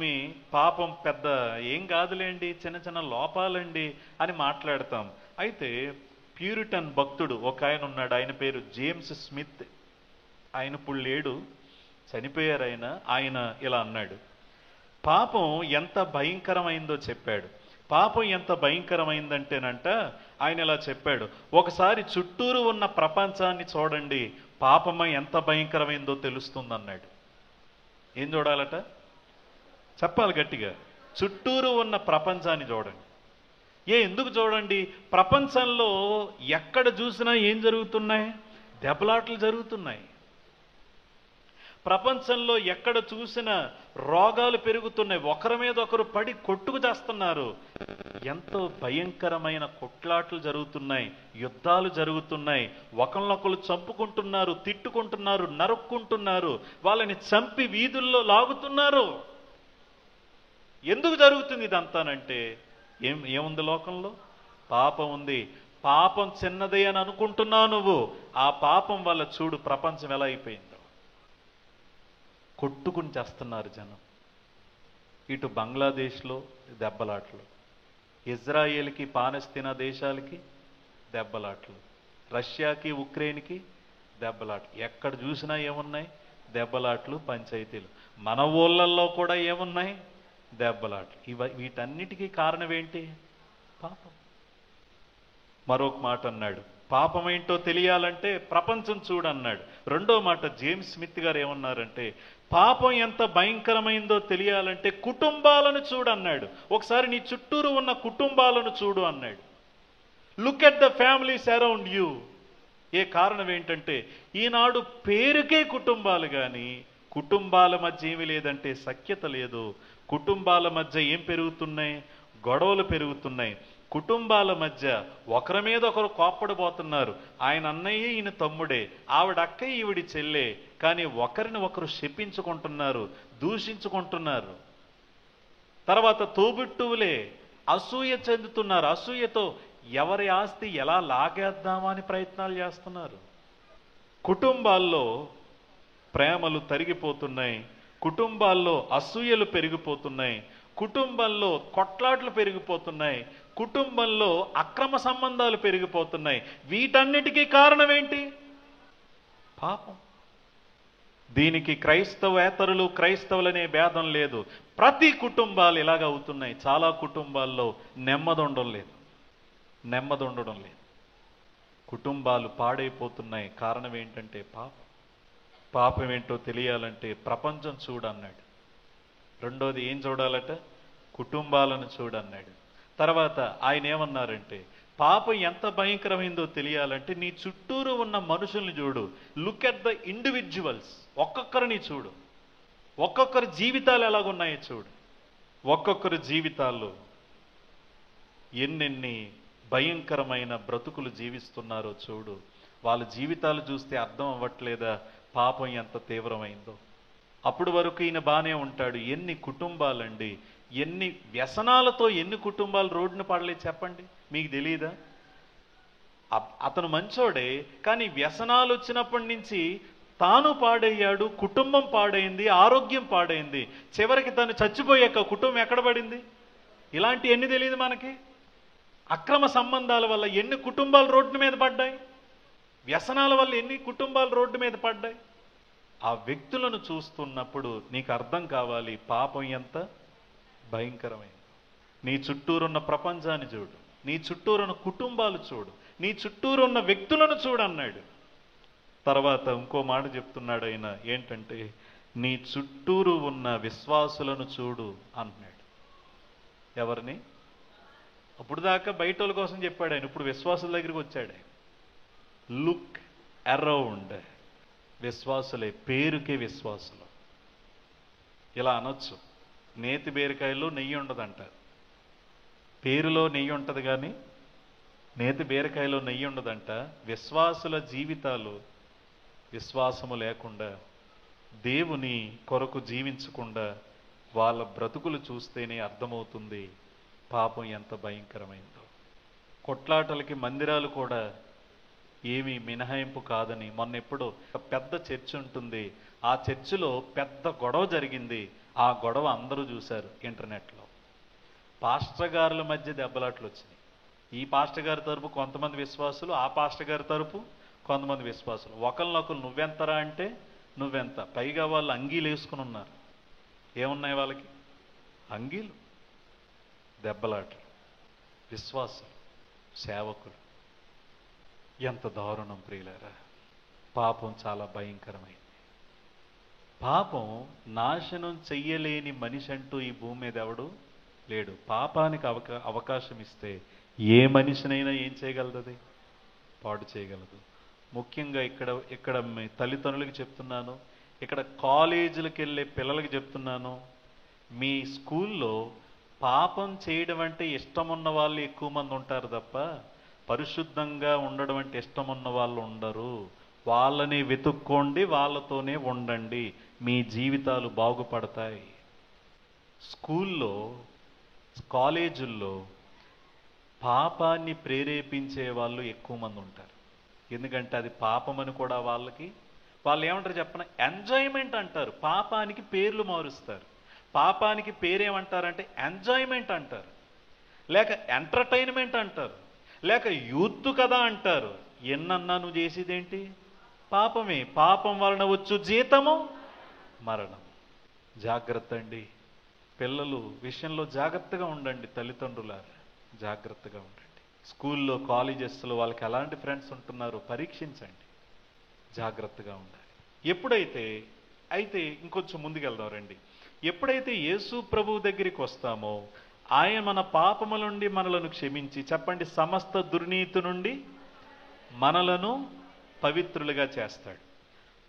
పాపం పెద్ద ఏం కాదులేండి, చిన్న చిన్న లోపాలండి అని మాట్లాడతాం. అయితే ప్యూరిటన్ భక్తుడు ఒక ఆయన ఉన్నాడు, ఆయన పేరు జేమ్స్ స్మిత్. ఆయన ఇప్పుడు లేడు, చనిపోయారు ఆయన. ఆయన ఇలా అన్నాడు, పాపం ఎంత భయంకరమైందో చెప్పాడు. పాపం ఎంత భయంకరమైందంటేనంట, ఆయన ఇలా చెప్పాడు, ఒకసారి చుట్టూరు ఉన్న ప్రపంచాన్ని చూడండి, పాపమ ఎంత భయంకరమైందో తెలుస్తుందన్నాడు. ఏం చూడాలట? చెప్పాలి గట్టిగా, చుట్టూరు ఉన్న ప్రపంచాన్ని చూడండి. ఎందుకు చూడండి? ప్రపంచంలో ఎక్కడ చూసినా ఏం జరుగుతున్నాయి? దెబ్బలాటలు జరుగుతున్నాయి. ప్రపంచంలో ఎక్కడ చూసినా రోగాలు పెరుగుతున్నాయి, ఒకరి మీద ఒకరు పడి కొట్టుకు చేస్తున్నారు. ఎంతో భయంకరమైన కొట్లాటలు జరుగుతున్నాయి, యుద్ధాలు జరుగుతున్నాయి, ఒకరినొకరు చంపుకుంటున్నారు, తిట్టుకుంటున్నారు, నరుక్కుంటున్నారు, వాళ్ళని చంపి వీధుల్లో లాగుతున్నారు. ఎందుకు జరుగుతుంది ఇదంతానంటే ఏముంది లోకంలో? పాపం ఉంది. పాపం చిన్నదే అని అనుకుంటున్నావు నువ్వు, ఆ పాపం వల్ల చూడు ప్రపంచం ఎలా అయిపోయిందో. కొట్టుకుని చేస్తున్నారు జనం. ఇటు బంగ్లాదేశ్లో దెబ్బలాట్లు, ఇజ్రాయేల్కి పాలస్తీనా దేశాలకి దెబ్బలాట్లు, రష్యాకి ఉక్రెయిన్కి దెబ్బలాట్లు. ఎక్కడ చూసినా ఏమున్నాయి? దెబ్బలాట్లు, పంచాయతీలు. మన ఊళ్ళల్లో కూడా ఏమున్నాయి? దెబ్బలాట్లు. వీటన్నిటికీ కారణం ఏంటి? పాపం. మరొక మాట అన్నాడు, పాపం ఏంటో తెలియాలంటే ప్రపంచం చూడన్నాడు. రెండో మాట జేమ్స్ స్మిత్ గారు ఏమన్నారంటే, పాపం ఎంత భయంకరమైందో తెలియాలంటే కుటుంబాలను చూడన్నాడు. ఒకసారి నీ చుట్టూరు ఉన్న కుటుంబాలను చూడు అన్నాడు. Look at the families around you. కారణం ఏంటంటే ఈనాడు పేరుకే కుటుంబాలు, కానీ కుటుంబాల మధ్య ఏమి లేదంటే సఖ్యత లేదు. కుటుంబాల మధ్య ఏం పెరుగుతున్నాయి? గొడవలు పెరుగుతున్నాయి. కుటుంబాల మధ్య ఒకరి మీద ఒకరు కోప్పడిపోతున్నారు. ఆయన అన్నయ్య ఈయన తమ్ముడే, ఆవిడ అక్క ఈవిడి చెల్లె, కానీ ఒకరిని ఒకరు శపించుకుంటున్నారు, దూషించుకుంటున్నారు. తర్వాత తోబుట్టువులే అసూయ చెందుతున్నారు. అసూయతో ఎవరి ఆస్తి ఎలా లాగేద్దామా అని ప్రయత్నాలు చేస్తున్నారు. కుటుంబాల్లో ప్రేమలు తరిగిపోతున్నాయి, కుటుంబాల్లో అసూయలు పెరిగిపోతున్నాయి, కుటుంబంలో కొట్లాట్లు పెరిగిపోతున్నాయి, కుటుంబంలో అక్రమ సంబంధాలు పెరిగిపోతున్నాయి. వీటన్నిటికీ కారణం ఏంటి? పాపం. దీనికి క్రైస్తవేతరులు క్రైస్తవులనే భేదం లేదు. ప్రతి కుటుంబాలు ఇలాగ అవుతున్నాయి. చాలా కుటుంబాల్లో నెమ్మది ఉండడం లేదు. కుటుంబాలు పాడైపోతున్నాయి. కారణం ఏంటంటే పాపం. పాపం ఏంటో తెలియాలంటే ప్రపంచం చూడన్నాడు. రెండోది ఏం చూడాలట? కుటుంబాలను చూడన్నాడు. తర్వాత ఆయన ఏమన్నారంటే, పాపం ఎంత భయంకరమైందో తెలియాలంటే నీ చుట్టూరు ఉన్న మనుషుల్ని చూడు. Look at the individuals. ఒక్కొక్కరిని చూడు, ఒక్కొక్కరి జీవితాలు ఎలాగున్నాయో చూడు. ఒక్కొక్కరి జీవితాల్లో ఎన్నెన్ని భయంకరమైన బ్రతుకులు జీవిస్తున్నారో చూడు. వాళ్ళ జీవితాలు చూస్తే అర్థం అవ్వట్లేదా పాపం ఎంత తీవ్రమైందో? అప్పుడు వరకు ఈయన బానే ఉంటాడు. ఎన్ని కుటుంబాలండి, ఎన్ని వ్యసనాలతో ఎన్ని కుటుంబాలు రోడ్డున పడలేదు చెప్పండి, మీకు తెలియదా? అతను మంచోడే, కానీ వ్యసనాలు వచ్చినప్పటి నుంచి తాను పాడయ్యాడు, కుటుంబం పాడైంది, ఆరోగ్యం పాడైంది. చివరికి తను చచ్చిపోయాక కుటుంబం ఎక్కడ పడింది? ఇలాంటి ఎన్ని తెలియదు మనకి? అక్రమ సంబంధాల వల్ల ఎన్ని కుటుంబాలు రోడ్డు మీద పడ్డాయి, వ్యసనాల వల్ల ఎన్ని కుటుంబాలు రోడ్డు మీద పడ్డాయి. ఆ వ్యక్తులను చూస్తున్నప్పుడు నీకు అర్థం కావాలి పాపం ఎంత భయంకరమైంది. నీ చుట్టూరున్న ప్రపంచాన్ని చూడు, నీ చుట్టూరున్న కుటుంబాలు చూడు, నీ చుట్టూరున్న వ్యక్తులను చూడన్నాడు. తర్వాత ఇంకో మాట చెప్తున్నాడు ఆయన, ఏంటంటే నీ చుట్టూరు ఉన్న విశ్వాసులను చూడు అంటున్నాడు. ఎవరిని? అప్పుడు దాకా బయట వాళ్ళ కోసం చెప్పాడు ఆయన, ఇప్పుడు విశ్వాసుల దగ్గరికి వచ్చాడు ఆయన. Look around. విశ్వాసులే, పేరుకే విశ్వాసులు. ఇలా అనొచ్చు, నేతి బీరకాయలో నెయ్యి ఉండదంట. పేరులో నెయ్యి ఉంటుంది కానీ నేతి బీరకాయలో నెయ్యి ఉండదంట. విశ్వాసుల జీవితాలు విశ్వాసము లేకుండా, దేవుని కొరకు జీవించకుండా వాళ్ళ బ్రతుకులు చూస్తేనే అర్థమవుతుంది పాపం ఎంత భయంకరమైందో. కొట్లాటలకి మందిరాలు కూడా ఏమీ మినహాయింపు కాదని మొన్న ఎప్పుడో ఒక పెద్ద చర్చ్ ఉంటుంది, ఆ చర్చిలో పెద్ద గొడవ జరిగింది. ఆ గొడవ అందరూ చూశారు ఇంటర్నెట్లో. పాస్టర్ గారుల మధ్య దెబ్బలాట్లు వచ్చినాయి. ఈ పాస్టర్ గారి తరపు కొంతమంది విశ్వాసులు, ఆ పాస్టర్ గారి తరపు కొంతమంది విశ్వాసులు. ఒకరినొకరు నువ్వెంతరా అంటే నువ్వెంత. పైగా వాళ్ళు అంగీలు వేసుకుని ఉన్నారు. ఏమున్నాయి వాళ్ళకి? అంగీలు. దెబ్బలాటలు. విశ్వాసులు, సేవకులు. ఎంత దారుణం ప్రియులారా! పాపం చాలా భయంకరమైంది. పాపం నాశనం చెయ్యలేని మనిషి అంటూ ఈ భూమి మీద ఎవడు లేడు. పాపానికి అవకాశం ఇస్తే ఏ మనిషినైనా ఏం చేయగలదు? పాడు చేయగలదు. ముఖ్యంగా ఇక్కడ మీ తల్లిదండ్రులకి చెప్తున్నాను, ఇక్కడ కాలేజీలకు వెళ్ళే పిల్లలకి చెప్తున్నాను, మీ స్కూల్లో పాపం చేయడం అంటే ఇష్టం ఉన్న వాళ్ళు ఎక్కువ మంది ఉంటారు తప్ప పరిశుద్ధంగా ఉండడం అంటే ఇష్టం ఉన్న వాళ్ళు ఉండరు. వాళ్ళని వెతుక్కోండి, వాళ్ళతోనే ఉండండి, మీ జీవితాలు బాగుపడతాయి. స్కూల్లో, కాలేజీల్లో పాపాన్ని ప్రేరేపించే వాళ్ళు ఎక్కువ మంది ఉంటారు. ఎందుకంటే అది పాపమని కూడా వాళ్ళు ఏమంటారు చెప్పన? ఎంజాయ్మెంట్ అంటారు. పాపానికి పేర్లు మారుస్తారు. పాపానికి పేరేమంటారంటే ఎంజాయ్మెంట్ అంటారు, లేక ఎంటర్టైన్మెంట్ అంటారు, లేక యూత్ కదా అంటారు. ఎన్నన్నా నువ్వు చేసేదేంటి? పాపమే. పాపం వలన వచ్చు జీతము మరణం. జాగ్రత్త అండి. పిల్లలు విషయంలో జాగ్రత్తగా ఉండండి. తల్లిదండ్రులారా జాగ్రత్తగా ఉండండి. స్కూల్లో, కాలేజెస్లో వాళ్ళకి ఎలాంటి ఫ్రెండ్స్ ఉంటున్నారో పరీక్షించండి. జాగ్రత్తగా ఉండాలి. అయితే ఇంకొంచెం ముందుకెళ్దాం రండి. ఎప్పుడైతే యేసు ప్రభువు దగ్గరికి వస్తామో ఆయన మన పాపముల నుండి మనలను క్షమించి, చెప్పండి, సమస్త దుర్నీతి నుండి మనలను పవిత్రులుగా చేస్తాడు.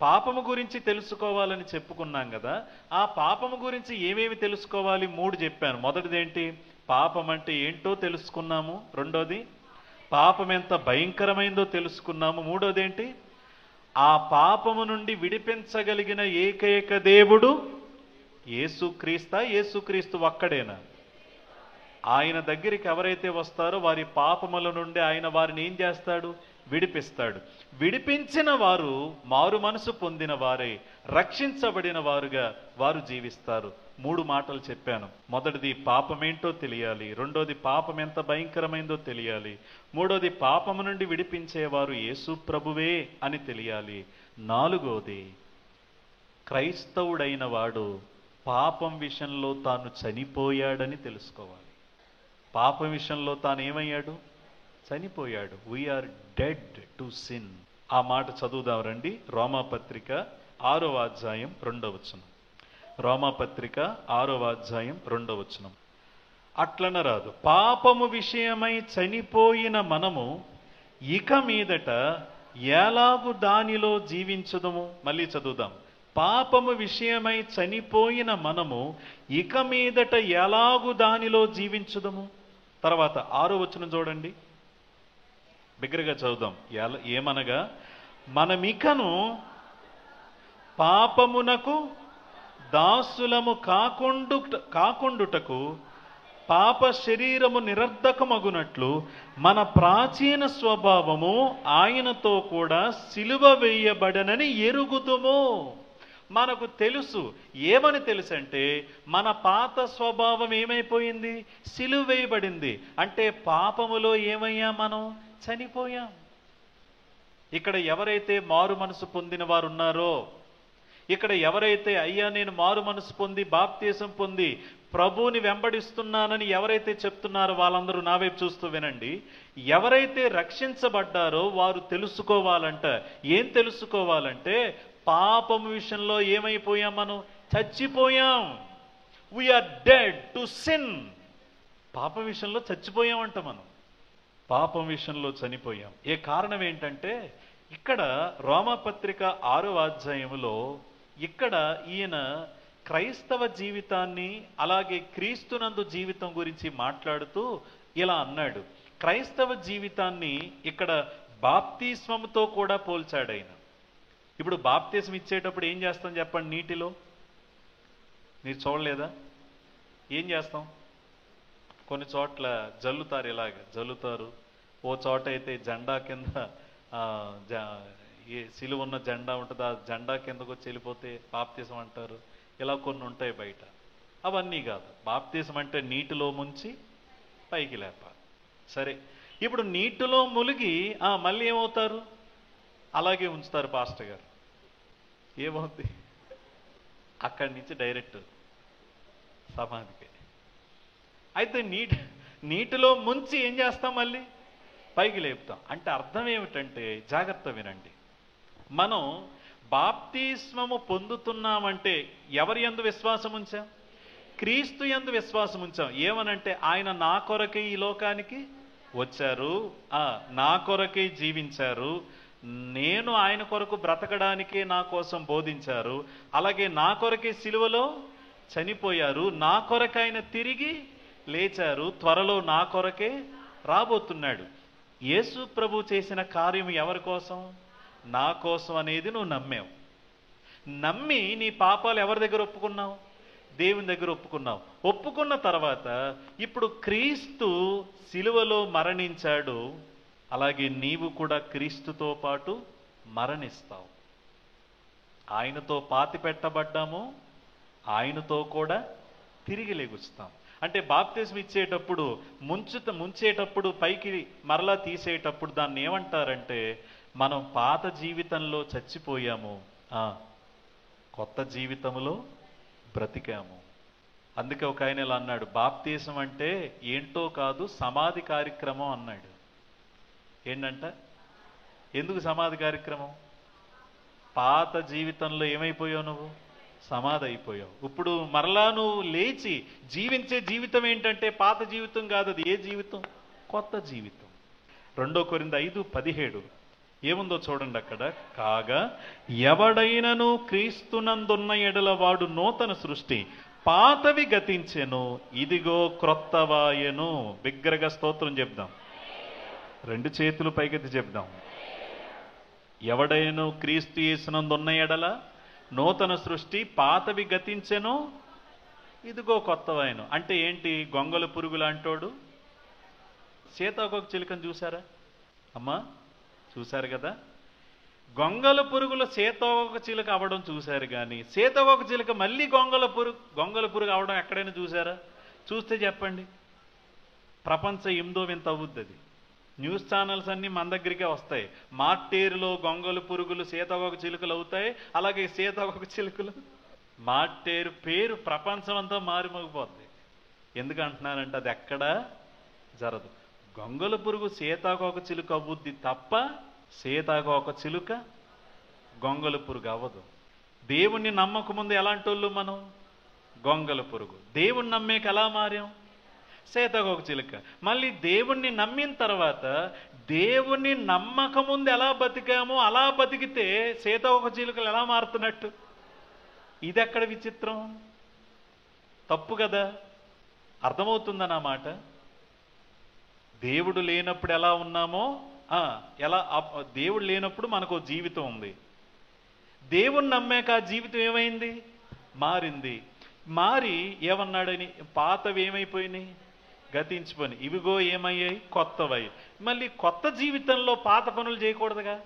పాపము గురించి తెలుసుకోవాలని చెప్పుకున్నాం కదా. ఆ పాపము గురించి ఏమేమి తెలుసుకోవాలి? 3 చెప్పాను. మొదటిదేంటి? పాపం అంటే ఏంటో తెలుసుకున్నాము. రెండోది, పాపం ఎంత భయంకరమైందో తెలుసుకున్నాము. మూడోదేంటి? ఆ పాపము నుండి విడిపించగలిగిన ఏకైక దేవుడు యేసుక్రీస్తు ఒక్కడేనా? ఆయన దగ్గరికి ఎవరైతే వస్తారో వారి పాపముల నుండి ఆయన వారిని ఏం చేస్తాడు? విడిపిస్తాడు. విడిపించిన వారు మారు మనసు పొందిన వారే, రక్షించబడిన వారుగా వారు జీవిస్తారు. 3 మాటలు చెప్పాను. మొదటిది పాపమేంటో తెలియాలి. రెండోది పాపం ఎంత భయంకరమైందో తెలియాలి. మూడోది పాపము నుండి విడిపించేవారు యేసు ప్రభువే అని తెలియాలి. 4వది క్రైస్తవుడైన వాడు పాపం విషయంలో తాను చనిపోయాడని తెలుసుకోవాలి. పాపం విషయంలో తాను ఏమయ్యాడు? చనిపోయాడు. We are dead to sin. ఆ మాట చదువుదాం రండి. రోమాపత్రిక 6వ అధ్యాయం 2వ వచనం. రోమాపత్రిక 6వ అధ్యాయం 2వ వచనం. అట్లనరాదు, పాపము విషయమై చనిపోయిన మనము ఇక మీదట ఎలాగు దానిలో జీవించుదము? మళ్ళీ చదువుదాం. పాపము విషయమై చనిపోయిన మనము ఇక మీదట ఎలాగు దానిలో జీవించుదము? తర్వాత 6వ వచనం చూడండి, బిగ్గరగా చదువుదాం. ఏమనగా, మనమికను పాపమునకు దాసులము కాకుండుటకు పాప శరీరము నిరర్ధకమగునట్లు మన ప్రాచీన స్వభావము ఆయనతో కూడా సిలువ వేయబడనని ఎరుగుదుము. మనకు తెలుసు. ఏమని తెలుసు అంటే మన పాత స్వభావం ఏమైపోయింది? సిలువ వేయబడింది. అంటే పాపములో ఏమయ్యాం? మనం చనిపోయాం. ఇక్కడ ఎవరైతే మారు మనసు పొందిన వారు ఉన్నారో, ఇక్కడ ఎవరైతే అయ్యా నేను మారు మనసు పొంది బాప్తీసం పొంది ప్రభువుని వెంబడిస్తున్నానని ఎవరైతే చెప్తున్నారో వాళ్ళందరూ నా వైపు చూస్తూ వినండి. ఎవరైతే రక్షించబడ్డారో వారు తెలుసుకోవాలంట. ఏం తెలుసుకోవాలంటే పాపం విషయంలో ఏమైపోయాం? మనం చచ్చిపోయాం. We are dead to sin. పాపం విషయంలో చచ్చిపోయామంట. మనం పాపం విషయంలో చనిపోయాం. ఏ కారణం ఏంటంటే ఇక్కడ రోమాపత్రిక 6వ అధ్యాయములో ఇక్కడ ఈయన క్రైస్తవ జీవితాన్ని అలాగే క్రీస్తునందు జీవితం గురించి మాట్లాడుతూ ఇలా అన్నాడు. క్రైస్తవ జీవితాన్ని ఇక్కడ బాప్తిస్మముతో కూడా పోల్చాడు ఆయన. ఇప్పుడు బాప్తిస్మం ఇచ్చేటప్పుడు ఏం చేస్తాం చెప్పండి? నీటిలో మీరు చూడలేదా? ఏం చేస్తాం? కొన్ని చోట్ల జల్లుతారు, ఇలాగ జల్లుతారు. ఓ చోట అయితే జెండా కింద సిలువ ఉన్న జెండా ఉంటుంది, ఆ జెండా కిందకు వచ్చి వెళ్ళిపోతే బాప్తిసం అంటారు. ఇలా కొన్ని ఉంటాయి బయట. అవన్నీ కాదు. బాప్తిసం అంటే నీటిలో ముంచి పైకి లేపాలి. సరే, ఇప్పుడు నీటిలో ములిగి మళ్ళీ ఏమవుతారు? అలాగే ఉంచుతారు పాస్టర్ గారు. ఏమవుద్ది? అక్కడి నుంచి డైరెక్ట్ సమాధికి. అయితే నీటిలో ముంచి ఏం చేస్తాం? మళ్ళీ పైకి లేపుతాం. అంటే అర్థం ఏమిటంటే, జాగ్రత్త వినండి, మనం బాప్తిస్మము పొందుతున్నామంటే ఎవరి యందు విశ్వాసం ఉంచాం? క్రీస్తు యందు విశ్వాసం ఉంచాం. ఏమనంటే ఆయన నా కొరకే ఈ లోకానికి వచ్చారు, నా కొరకే జీవించారు, నేను ఆయన కొరకు బ్రతకడానికే నా కోసం బోధించారు, అలాగే నా కొరకే సిలువలో చనిపోయారు, నా కొరకు ఆయన తిరిగి లేచారు, త్వరలో నా కొరకే రాబోతున్నాడు. యేసు ప్రభు చేసిన కార్యం ఎవరి కోసం? నా కోసం అనేది నువ్వు నమ్మావు. నమ్మి నీ పాపాలు ఎవరి దగ్గర ఒప్పుకున్నావు? దేవుని దగ్గర ఒప్పుకున్నావు. ఒప్పుకున్న తర్వాత ఇప్పుడు క్రీస్తు సిలువలో మరణించాడు, అలాగే నీవు కూడా క్రీస్తుతో పాటు మరణిస్తావు. ఆయనతో పాతి పెట్టబడ్డాము, ఆయనతో కూడా తిరిగి లెగుస్తాం. అంటే బాప్తిస్మం ఇచ్చేటప్పుడు ముంచేటప్పుడు పైకి మరలా తీసేటప్పుడు దాన్ని ఏమంటారంటే, మనం పాత జీవితంలో చచ్చిపోయాము, కొత్త జీవితంలో బ్రతికాము. అందుకే ఒక ఆయన ఇలా అన్నాడు, బాప్తిస్మం అంటే ఏంటో కాదు, సమాధి కార్యక్రమం అన్నాడు. ఏంటంట? ఎందుకు సమాధి కార్యక్రమం? పాత జీవితంలో ఏమైపోయావు? నువ్వు సమాధి అయిపోయావు. ఇప్పుడు మరలా నువ్వు లేచి జీవించే జీవితం ఏంటంటే పాత జీవితం కాదు. అది ఏ జీవితం? కొత్త జీవితం. 2 కొరింథీ 5:17 ఏముందో చూడండి అక్కడ. కాగా ఎవడైనను క్రీస్తునందున్న ఎడల వాడు నూతన సృష్టి, పాతవి గతించెను, ఇదిగో క్రొత్తవాయెను. బిగ్గరగా స్తోత్రం చెప్దాం. 2 చేతులు పైకెత్తి చెప్దాం. ఎవడైనా క్రీస్తు యేసునందున్న ఎడల నూతన సృష్టి, పాతవి గతించెను, ఇదిగో కొత్తవాయెను. అంటే ఏంటి? గొంగళ పురుగు లాంటోడు సీతాకోక చిలుకను చూసారా అమ్మా? చూశారు కదా. గొంగళ పురుగుల సీతాకోక చిలుక అవ్వడం చూశారు, కానీ సీతాకోక చిలుక మళ్ళీ గొంగళ పురుగు అవడం ఎక్కడైనా చూసారా? చూస్తే చెప్పండి. ప్రపంచ 8వ వింత అవుద్ది అది. న్యూస్ ఛానల్స్ అన్నీ మన దగ్గరికే వస్తాయి. మార్టేరులో గొంగళ పురుగులు సీతాకోక చిలుకలు అవుతాయి, అలాగే సీతాకోక చిలుకలు మార్టేరు పేరు ప్రపంచం అంతా మారిమోగిపోద్ది. ఎందుకు అంటున్నానంటే అది ఎక్కడా జరదు. గొంగళ పురుగు సీతాకోక చిలుక అవ్వుద్ది తప్ప సీతాకోక చిలుక గొంగళ పురుగు అవ్వదు. దేవుణ్ణి నమ్మక ముందు ఎలాంటి వాళ్ళు మనం? గొంగళ పురుగు. దేవుణ్ణి నమ్మేకి ఎలా మారాం? సీతాకోక చిలుక. మళ్ళీ దేవుణ్ణి నమ్మిన తర్వాత దేవుణ్ణి నమ్మక ముందు ఎలా బతికామో అలా బతికితే సీతాకోక చిలుకలు ఎలా మారుతున్నట్టు? ఇది ఎక్కడ విచిత్రం? తప్పు కదా. అర్థమవుతుందా నా మాట? దేవుడు లేనప్పుడు ఎలా ఉన్నామో దేవుడు లేనప్పుడు మనకు జీవితం ఉంది. దేవుణ్ణి నమ్మాక ఆ జీవితం ఏమైంది? మారింది. మారి ఏమన్నాడని? పాతవి ఏమైపోయినాయి? గతించిపోయి, ఇవిగో ఏమయ్యాయి? కొత్తవై. మళ్ళీ కొత్త జీవితంలో పాత పనులు చేయకూడదుగా.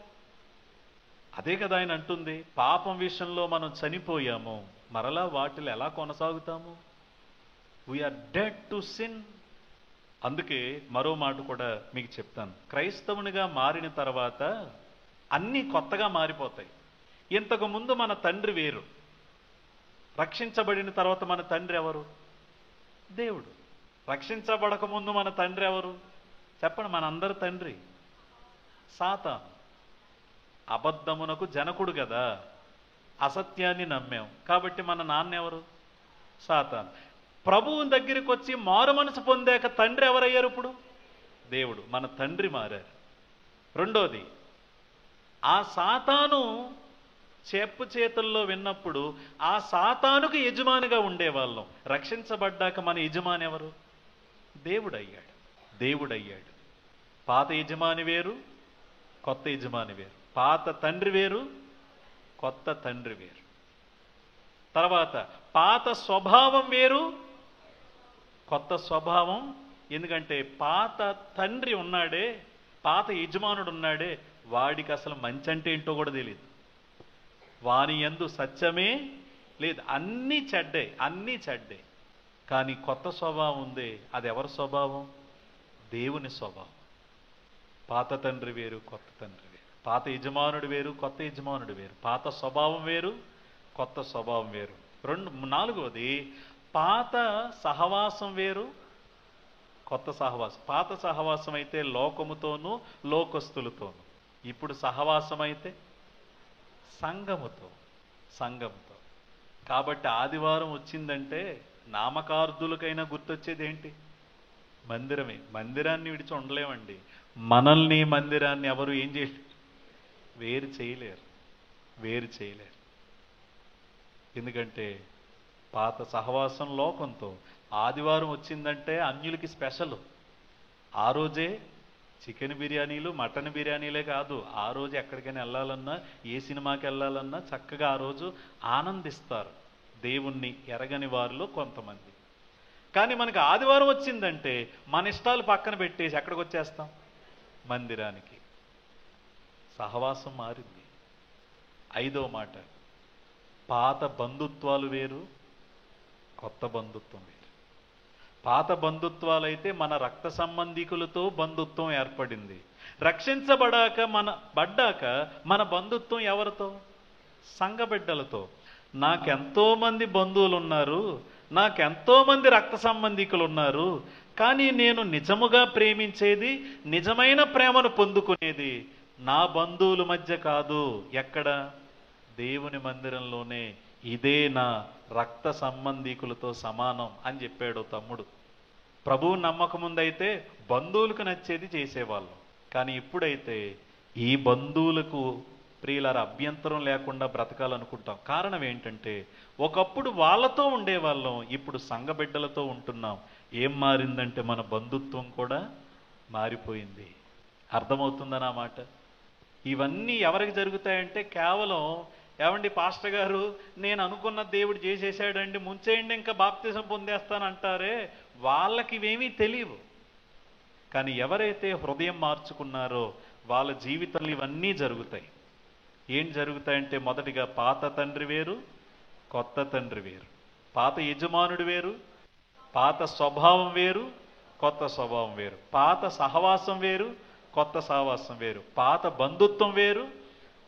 అదే కదా ఆయన అంటుంది, పాపం విషయంలో మనం చనిపోయాము, మరలా వాటిలో ఎలా కొనసాగుతాము? We are dead to sin. అందుకే మరో మాట కూడా మీకు చెప్తాను. క్రైస్తవునిగా మారిన తర్వాత అన్నీ కొత్తగా మారిపోతాయి. ఇంతకు ముందు మన తండ్రి వేరు. రక్షించబడిన తర్వాత మన తండ్రి ఎవరు? దేవుడు. రక్షించబడక ముందు మన తండ్రి ఎవరు? చెప్పండి. మనందరి తండ్రి సాతాను. అబద్ధమునకు జనకుడు కదా. అసత్యాన్ని నమ్మాం కాబట్టి మన నాన్న ఎవరు? సాతాను. ప్రభువు దగ్గరికి వచ్చి మారు మనసు పొందాక తండ్రి ఎవరయ్యారు? ఇప్పుడు దేవుడు. మన తండ్రి మారారు. రెండోది, ఆ సాతాను చెప్పు చేతుల్లో విన్నప్పుడు ఆ సాతానుకు యజమానిగా ఉండేవాళ్ళం. రక్షించబడ్డాక మన యజమాని ఎవరు? దేవుడయ్యాడు. దేవుడయ్యాడు. పాత యజమాని వేరు, కొత్త యజమాని వేరు. పాత తండ్రి వేరు, కొత్త తండ్రి వేరు. తర్వాత పాత స్వభావం వేరు, కొత్త స్వభావం. ఎందుకంటే పాత తండ్రి ఉన్నాడే, పాత యజమానుడు ఉన్నాడే, వాడికి అసలు మంచి అంటే ఏంటో కూడా తెలియదు. వాని యందు సత్యమే లేదు. అన్నీ చెడ్డే, అన్నీ చెడ్డే. కానీ కొత్త స్వభావం ఉంది. అది ఎవరి స్వభావం? దేవుని స్వభావం. పాత తండ్రి వేరు, కొత్త తండ్రి వేరు. పాత యజమానుడు వేరు, కొత్త యజమానుడు వేరు. పాత స్వభావం వేరు, కొత్త స్వభావం వేరు. నాలుగవది పాత సహవాసం వేరు, కొత్త సహవాసం. పాత సహవాసం అయితే లోకముతోనూ లోకస్తులతోనూ. ఇప్పుడు సహవాసం అయితే సంఘముతో. కాబట్టి ఆదివారం వచ్చిందంటే నామకార్థులకైనా గుర్తొచ్చేది ఏంటి? మందిరమే. మందిరాన్ని విడిచి ఉండలేమండి. మనల్ని మందిరాన్ని ఎవరు ఏం వేరు చేయలేరు. ఎందుకంటే పాత సహవాసం లోకంతో. ఆదివారం వచ్చిందంటే అన్యులకి స్పెషల్. ఆ రోజే చికెన్ బిర్యానీలు, మటన్ బిర్యానీలే కాదు, ఆ రోజు ఎక్కడికైనా వెళ్ళాలన్నా, ఏ సినిమాకి వెళ్ళాలన్నా చక్కగా ఆ రోజు ఆనందిస్తారు దేవుణ్ణి ఎరగని వారిలో కొంతమంది. కానీ మనకి ఆదివారం వచ్చిందంటే మన ఇష్టాలు పక్కన పెట్టేసి ఎక్కడికి వచ్చేస్తాం? మందిరానికి. సహవాసం మారింది. ఐదో మాట, పాత బంధుత్వాలు వేరు, కొత్త బంధుత్వం వేరు. పాత బంధుత్వాలైతే మన రక్త సంబంధికులతో బంధుత్వం ఏర్పడింది. రక్షించబడాక మన బంధుత్వం ఎవరితో? సంఘ బిడ్డలతో. నాకెంతో మంది బంధువులు ఉన్నారు, నాకెంతో మంది రక్త సంబంధికులు ఉన్నారు, కానీ నేను నిజముగా ప్రేమించేది, నిజమైన ప్రేమను పొందుకునేది నా బంధువుల మధ్య కాదు. ఎక్కడ? దేవుని మందిరంలోనే. ఇదే నా రక్త సంబంధికులతో సమానం అని చెప్పాడు తమ్ముడు. ప్రభువు నమ్మకం ముందైతే బంధువులకు నచ్చేది చేసేవాళ్ళం. కానీ ఇప్పుడైతే ఈ బంధువులకు ప్రియులార అభ్యంతరం లేకుండా బ్రతకాలనుకుంటాం. కారణం ఏంటంటే ఒకప్పుడు వాళ్ళతో ఉండేవాళ్ళం, ఇప్పుడు సంఘ బిడ్డలతో ఉంటున్నాం. ఏం మారిందంటే మన బంధుత్వం కూడా మారిపోయింది. అర్థమవుతుందనా మాట? ఇవన్నీ ఎవరికి జరుగుతాయంటే కేవలం ఏమండి పాస్టర్ గారు నేను అనుకున్న దేవుడు చేసేసాడండి, ముంచేయండి ఇంకా బాప్తిజం పొందేస్తానంటారే, వాళ్ళకి ఇవేమీ తెలియవు. కానీ ఎవరైతే హృదయం మార్చుకున్నారో వాళ్ళ జీవితంలో ఇవన్నీ జరుగుతాయి. ఏం జరుగుతాయంటే మొదటిగా పాత తండ్రి వేరు, కొత్త తండ్రి వేరు. పాత యజమానుడు వేరు, పాత స్వభావం వేరు, కొత్త స్వభావం వేరు. పాత సహవాసం వేరు, కొత్త సహవాసం వేరు. పాత బంధుత్వం వేరు,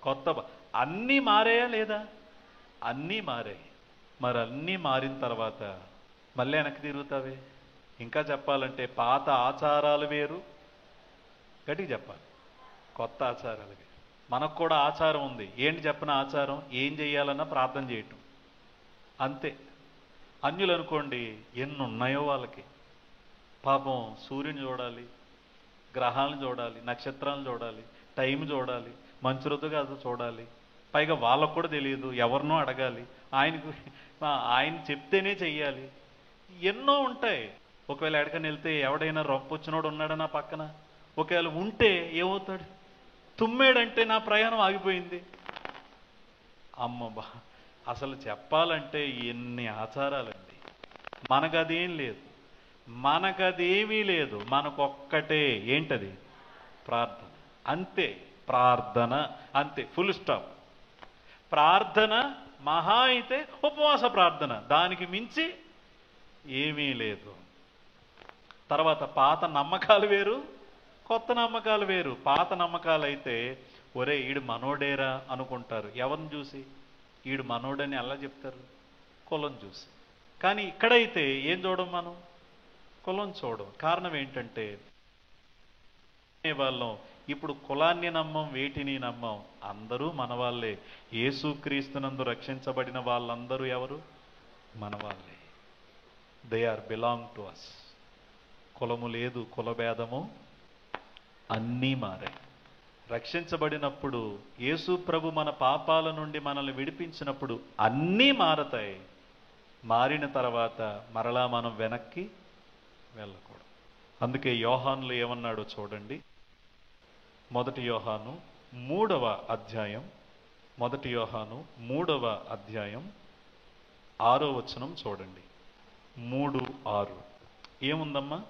కొత్త అన్నీ మారాయా లేదా? అన్నీ మారాయి. మరి అన్నీ మారిన తర్వాత మళ్ళీ వెనక్కి తిరుగుతావే. ఇంకా చెప్పాలంటే పాత ఆచారాలు వేరు, గట్టిగా చెప్పాలి, కొత్త ఆచారాలు వేరు. మనకు కూడా ఆచారం ఉంది. ఏంటి చెప్పిన ఆచారం? ఏం చేయాలన్నా ప్రార్థన చేయటం, అంతే. అన్యులు అనుకోండి ఎన్ని ఉన్నాయో వాళ్ళకి. పాపం సూర్యుని చూడాలి, గ్రహాలను చూడాలి, నక్షత్రాలను చూడాలి, టైం చూడాలి, మంచి ఋతు కాదు చూడాలి. పైగా వాళ్ళకు కూడా తెలియదు, ఎవరినో అడగాలి, ఆయన చెప్తేనే చెయ్యాలి. ఎన్నో ఉంటాయి. ఒకవేళ ఎక్కడికైనా వెళ్తే ఎవడైనా రొప్పొచ్చినోడు ఉన్నాడనా పక్కన? ఒకవేళ ఉంటే ఏమవుతాడు? తుమ్మేడంటే నా ప్రయాణం ఆగిపోయింది. అమ్మబ్బా, అసలు చెప్పాలంటే ఎన్ని ఆచారాలండి. మనకదేం లేదు, మనకదేమీ లేదు. మనకొక్కటే. ఏంటది? ప్రార్థన. అంతే. ప్రార్థన అంతే, ఫుల్ స్టాప్. ప్రార్థన మహా అయితే ఉపవాస ప్రార్థన, దానికి మించి ఏమీ లేదు. తర్వాత పాత నమ్మకాలు వేరు, కొత్త నమ్మకాలు వేరు. పాత నమ్మకాలు అయితే ఒరే ఈడు మనోడేరా అనుకుంటారు. ఎవరిని చూసి? ఈడు మనోడని అలా చెప్తారు, కులం చూసి. కానీ ఇక్కడైతే ఏం చూడం మనం? కులం చూడం. కారణం ఏంటంటే వాళ్ళం ఇప్పుడు కులాన్ని నమ్మం, వేటిని నమ్మం. అందరూ మన వాళ్ళే. యేసుక్రీస్తునందు రక్షించబడిన వాళ్ళందరూ ఎవరు? మన వాళ్ళే. They are belong to us. కులము లేదు, కులభేదము అన్నీ మారాయి. రక్షించబడినప్పుడు యేసు ప్రభు మన పాపాల నుండి మనల్ని విడిపించినప్పుడు అన్నీ మారతాయి. మారిన తర్వాత మరలా మనం వెనక్కి వెళ్ళకూడదు. అందుకే యోహానులో ఏమన్నాడో చూడండి. 1 యోహాను 3వ అధ్యాయం, 1 యోహాను 3వ అధ్యాయం 6వ వచనం చూడండి. 3:6 ఏముందమ్మా?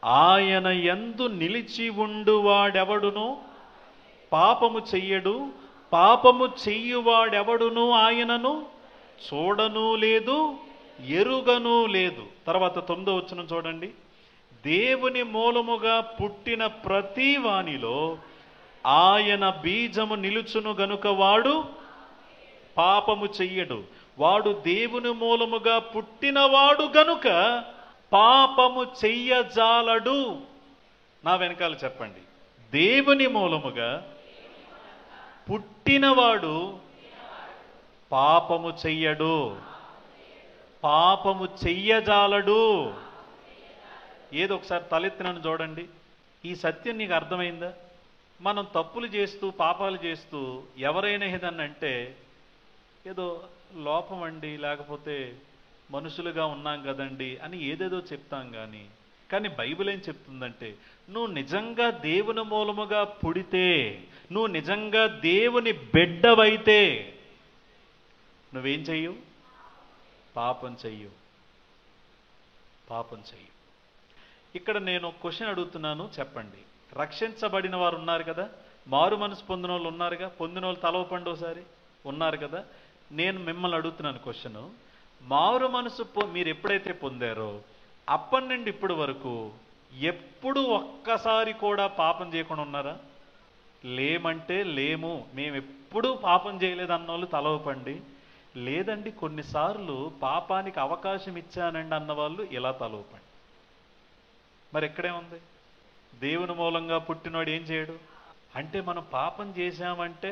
ఆయన యందు నిలిచి ఉండువాడెవడును పాపము చెయ్యడు, పాపము చెయ్యువాడెవడును ఆయనను చూడను లేదు, ఎరుగను లేదు. తర్వాత 9వ వచనం చూడండి. దేవుని మూలముగా పుట్టిన ప్రతి వానిలో ఆయన బీజము నిలుచును గనుక వాడు పాపము చెయ్యడు. వాడు దేవుని మూలముగా పుట్టినవాడు గనుక పాపము చెయ్యజాలడు. నా వెనకాల చెప్పండి, దేవుని మూలముగా పుట్టినవాడు పాపము చెయ్యడు, పాపము చెయ్యజాలడు. ఏదో ఒకసారి తలెత్తినను చూడండి. ఈ సత్యం నీకు అర్థమైందా? మనం తప్పులు చేస్తూ పాపాలు చేస్తూ ఎవరైనా ఏదన్నంటే ఏదో లోపం అండి, లేకపోతే మనుషులుగా ఉన్నాం కదండి అని ఏదేదో చెప్తాం. కానీ బైబిల్ ఏం చెప్తుందంటే, నువ్వు నిజంగా దేవుని మూలముగా పుడితే, నువ్వు నిజంగా దేవుని బిడ్డవైతే నువ్వేం చెయ్యవు? పాపం చెయ్యవు, పాపం చెయ్యవు. ఇక్కడ నేను క్వశ్చన్ అడుగుతున్నాను, చెప్పండి. రక్షించబడిన వారు ఉన్నారు కదా, మారు మనసు పొందిన వాళ్ళు ఉన్నారుగా, పొందిన వాళ్ళు తలవపండి ఒకసారి, ఉన్నారు కదా. నేను మిమ్మల్ని అడుగుతున్నాను క్వశ్చన్, మారు మనసు మీరు ఎప్పుడైతే పొందారో అప్పటి నుండి ఇప్పటి వరకు ఎప్పుడు ఒక్కసారి కూడా పాపం చేయకుండా ఉన్నారా? లేమంటే లేము, మేము ఎప్పుడూ పాపం చేయలేదు అన్నోళ్ళు తలవపండి. లేదండి కొన్నిసార్లు పాపానికి అవకాశం ఇచ్చానండి అన్నవాళ్ళు ఇలా తలవపండి. మరి ఎక్కడేముంది? దేవుని మూలంగా పుట్టినవాడు ఏం చేయడు అంటే, మనం పాపం చేశామంటే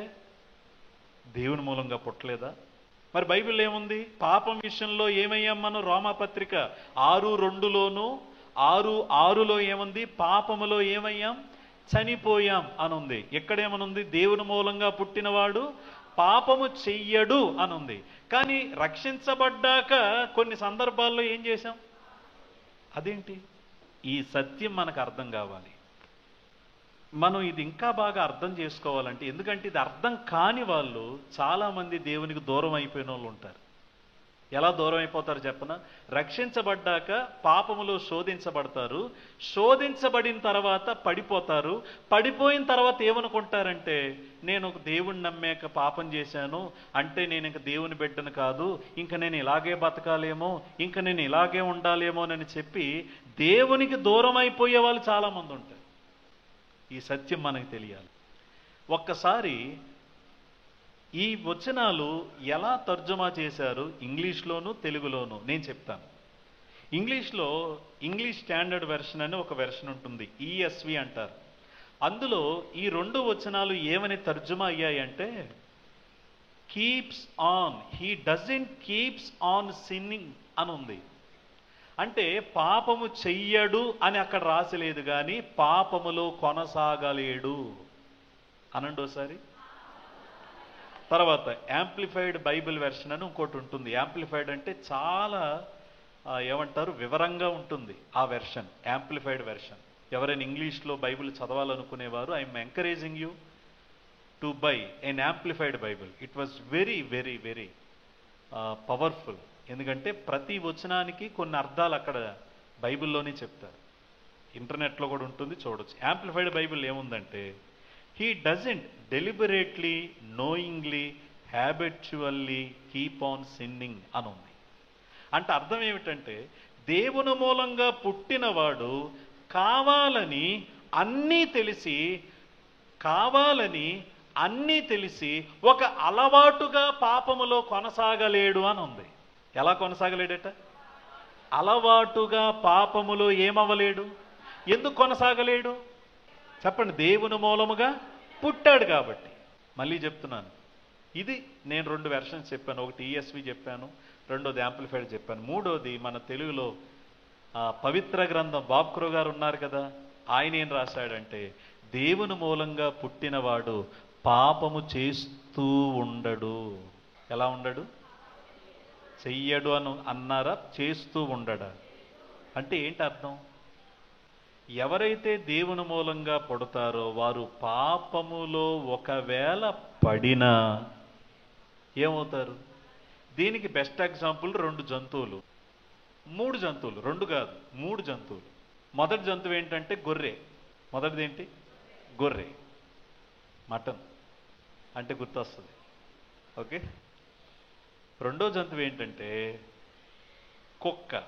దేవుని మూలంగా పుట్టలేదా? మరి బైబిల్ ఏముంది? పాపం విషయంలో ఏమయ్యాం మనం? రోమాపత్రిక 6:2లోను 6:6లో ఏముంది? పాపములో ఏమయ్యాం? చనిపోయాం అనుంది. ఎక్కడేమనుంది? దేవుని మూలంగా పుట్టినవాడు పాపము చెయ్యడు అనుంది. కానీ రక్షించబడ్డాక కొన్ని సందర్భాల్లో ఏం చేశాం? అదేంటి? ఈ సత్యం మనకు అర్థం కావాలి. మనం ఇది ఇంకా బాగా అర్థం చేసుకోవాలంటే, ఎందుకంటే ఇది అర్థం కాని వాళ్ళు చాలామంది దేవునికి దూరం అయిపోయిన వాళ్ళు ఉంటారు. ఎలా దూరం అయిపోతారు చెప్పనా? రక్షించబడ్డాక పాపములో శోధించబడతారు, శోధించబడిన తర్వాత పడిపోతారు, పడిపోయిన తర్వాత ఏమనుకుంటారంటే, నేను దేవుణ్ణి నమ్మాక పాపం చేశాను అంటే నేను ఇంక దేవుని బిడ్డను కాదు, ఇంక నేను ఇలాగే బతకాలేమో, ఇంక నేను ఇలాగే ఉండాలేమోనని చెప్పి దేవునికి దూరం అయిపోయే వాళ్ళు చాలామంది ఉంటారు. ఈ సత్యం మనకు తెలియాలి. ఒక్కసారి ఈ వచనాలు ఎలా తర్జుమా చేశారు ఇంగ్లీష్లోను తెలుగులోను నేను చెప్తాను. ఇంగ్లీష్లో ఇంగ్లీష్ స్టాండర్డ్ వెర్షన్ అని ఒక వెర్షన్ ఉంటుంది, ESV అంటారు. అందులో ఈ 2 వచనాలు ఏమని తర్జుమా అయ్యాయంటే, keeps on, he doesn't keeps on sinning అని ఉంది. అంటే పాపము చెయ్యడు అని అక్కడ రాసలేదు, కానీ పాపములో కొనసాగలేడు అనండి ఒకసారి. తర్వాత యాంప్లిఫైడ్ బైబిల్ వెర్షన్ అని ఇంకోటి ఉంటుంది. యాంప్లిఫైడ్ అంటే చాలా ఏమంటారు, వివరంగా ఉంటుంది ఆ వెర్షన్, యాంప్లిఫైడ్ వెర్షన్. ఎవరైనా ఇంగ్లీష్లో బైబిల్ చదవాలనుకునేవారు, I'm encouraging you to buy an amplified Bible. It was very very very powerful. ఎందుకంటే ప్రతి వచనానికి కొన్ని అర్థాలు అక్కడ బైబిల్లోనే చెప్తారు. ఇంటర్నెట్లో కూడా ఉంటుంది, చూడొచ్చు. యాంప్లిఫైడ్ బైబిల్ ఏముందంటే, he doesn't deliberately knowingly habitually keep on sinning అని ఉంది. అంటే అర్థం ఏమిటంటే, దేవుని మూలంగా పుట్టినవాడు కావాలని అన్నీ తెలిసి ఒక అలవాటుగా పాపములో కొనసాగలేడు అని ఉంది. ఎలా కొనసాగలేడట? అలవాటుగా పాపములో ఏమవ్వలేడు. ఎందుకు కొనసాగలేడు చెప్పండి? దేవుని మూలముగా పుట్టాడు కాబట్టి. మళ్ళీ చెప్తున్నాను, ఇది నేను 2 వెర్షన్స్ చెప్పాను. ఒకటి ESV చెప్పాను, రెండోది యాంప్లిఫైడ్ చెప్పాను, మూడోది మన తెలుగులో పవిత్ర గ్రంథం బాబ్క్రో గారు ఉన్నారు కదా, ఆయన ఏం రాశాడంటే, దేవుని మూలంగా పుట్టినవాడు పాపము చేస్తూ ఉండడు. ఎలా ఉండడు? చెయ్యడు అని అన్నారా? చేస్తూ ఉండడా అంటే ఏంటి అర్థం? ఎవరైతే దేవుని మూలంగా పుడతారో వారు పాపములో ఒకవేళ పడినా ఏమవుతారు? దీనికి బెస్ట్ ఎగ్జాంపుల్ 2 జంతువులు, 3 జంతువులు, 2 కాదు 3 జంతువులు. మొదటి జంతువు ఏంటంటే గొర్రె. మొదటిది ఏంటి? గొర్రె. మటన్ అంటే గుర్తొస్తుంది, ఓకే. రెండో జంతువు ఏంటంటే కుక్క.